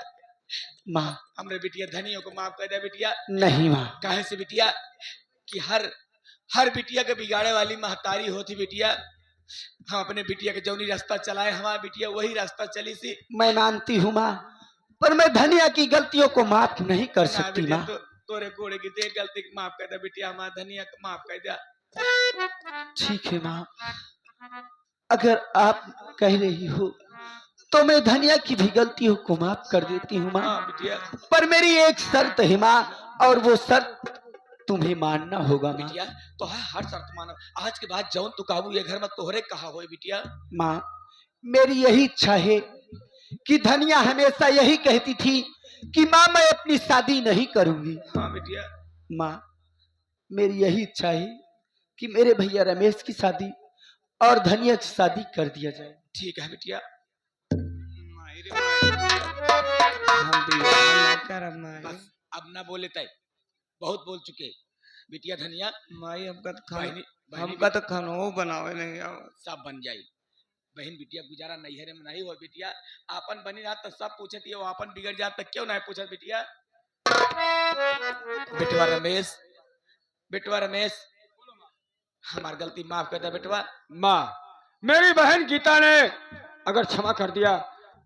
Speaker 6: माँ
Speaker 8: हमरे बिटिया धनियों को माफ कर दे बिटिया।
Speaker 6: नहीं माँ,
Speaker 8: काहे से बिटिया कि हर बिटिया के बिगाड़े वाली महतारी होती बिटिया। हम अपने बिटिया के जौनी रास्ता चलाए, हमारा बिटिया वही रास्ता चली सी।
Speaker 6: मैं मानती हूँ माँ, पर मैं धनिया की गलतियों को माफ नहीं कर
Speaker 8: ना
Speaker 6: सकती
Speaker 8: बिटिया,
Speaker 6: माँ।
Speaker 8: तोरे घोड़े की देख गलती को माफ कर दे बिटिया, हमारा धनिया को माफ कर दे।
Speaker 6: ठीक है माँ, अगर आप कह रही हो तो मैं धनिया की भी गलतियों को माफ कर देती हूँ माँ।
Speaker 8: हाँ बिटिया।
Speaker 6: पर मेरी एक शर्त है माँ, और वो शर्त तुम्हें मानना होगा माँ।
Speaker 8: बिटिया तो हर शर्त मानो, आज के बाद जौन तू काबू ये घर में तोहरे कहा हो बिटिया।
Speaker 6: माँ मेरी यही इच्छा है कि धनिया हमेशा यही कहती थी कि माँ मैं अपनी शादी नहीं करूंगी।
Speaker 8: हाँ बिटिया।
Speaker 6: माँ मेरी यही इच्छा है कि मेरे भैया रमेश की शादी और धनिया की शादी कर दिया जाए।
Speaker 8: ठीक है बिटिया। बस अब ना बोले तय, बहुत बोल चुके बिटिया। धनिया
Speaker 3: माई हमका
Speaker 8: हमका
Speaker 3: तो खानो बनावे नहीं
Speaker 8: सब बन जाई। बहन बिटिया गुजारा नैहरे में नहीं हो बिटिया, आपन बनी रहा तो सब पूछे थी, वो आपन बिगड़ जात तक क्यों नहीं पूछत बिटिया। बेटवा रमेश हमार गलती माफ कर दे बेटवा।
Speaker 4: माँ मेरी बहन गीता ने अगर क्षमा कर दिया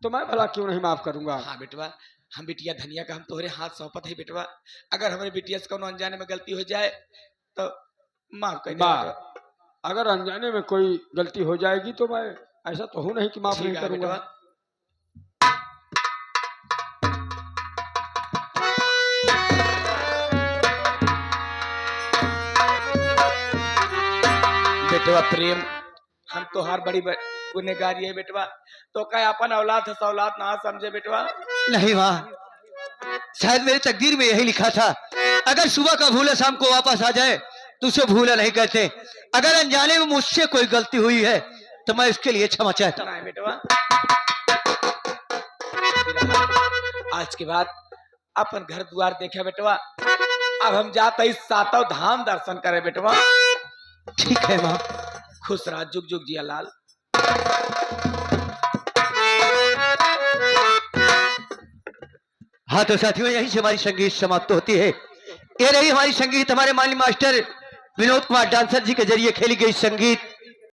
Speaker 4: तो मैं भला क्यों नहीं माफ करूंगा।
Speaker 8: हाँ बेटवा, हम बिटिया धनिया का हम तोहरे हाथ सौंपत है बेटवा। अगर हमारे बिटिया से कोनो अनजाने में गलती हो जाए तो माफ कर दे
Speaker 4: माँ
Speaker 8: बेटवा।
Speaker 4: अगर अनजाने में कोई गलती हो जाएगी तो मैं ऐसा तो हूं नहीं कि माफ नहीं
Speaker 8: ठीक है
Speaker 4: करूंगा।
Speaker 8: बेटवा। बेटवा प्रेम, हम तो हर बड़ी गुनेगारी है बेटवा, तो क्या अपन औलाद है सौलाद ना समझे बेटवा।
Speaker 1: नहीं माँ, शायद मेरी तकदीर में यही लिखा था, अगर सुबह का भूला शाम को वापस आ जाए तो उसे भूला नहीं कहते। अगर अनजाने में मुझसे कोई गलती हुई है तो मैं उसके लिए क्षमा चाहता हूँ।
Speaker 8: नहीं बेटवा, आज के बाद अपन घर द्वार देखे बेटवा। अब हम जाते ही सातों धाम दर्शन करे बेटवा।
Speaker 1: ठीक है माँ।
Speaker 8: खुश रहा, जुग जुग जिया लाल।
Speaker 1: हाँ तो साथियों, यहीं से हमारी संगीत समाप्त होती है। ये रही हमारी संगीत, हमारे माली मास्टर विनोद कुमार डांसर जी के जरिए खेली गई संगीत।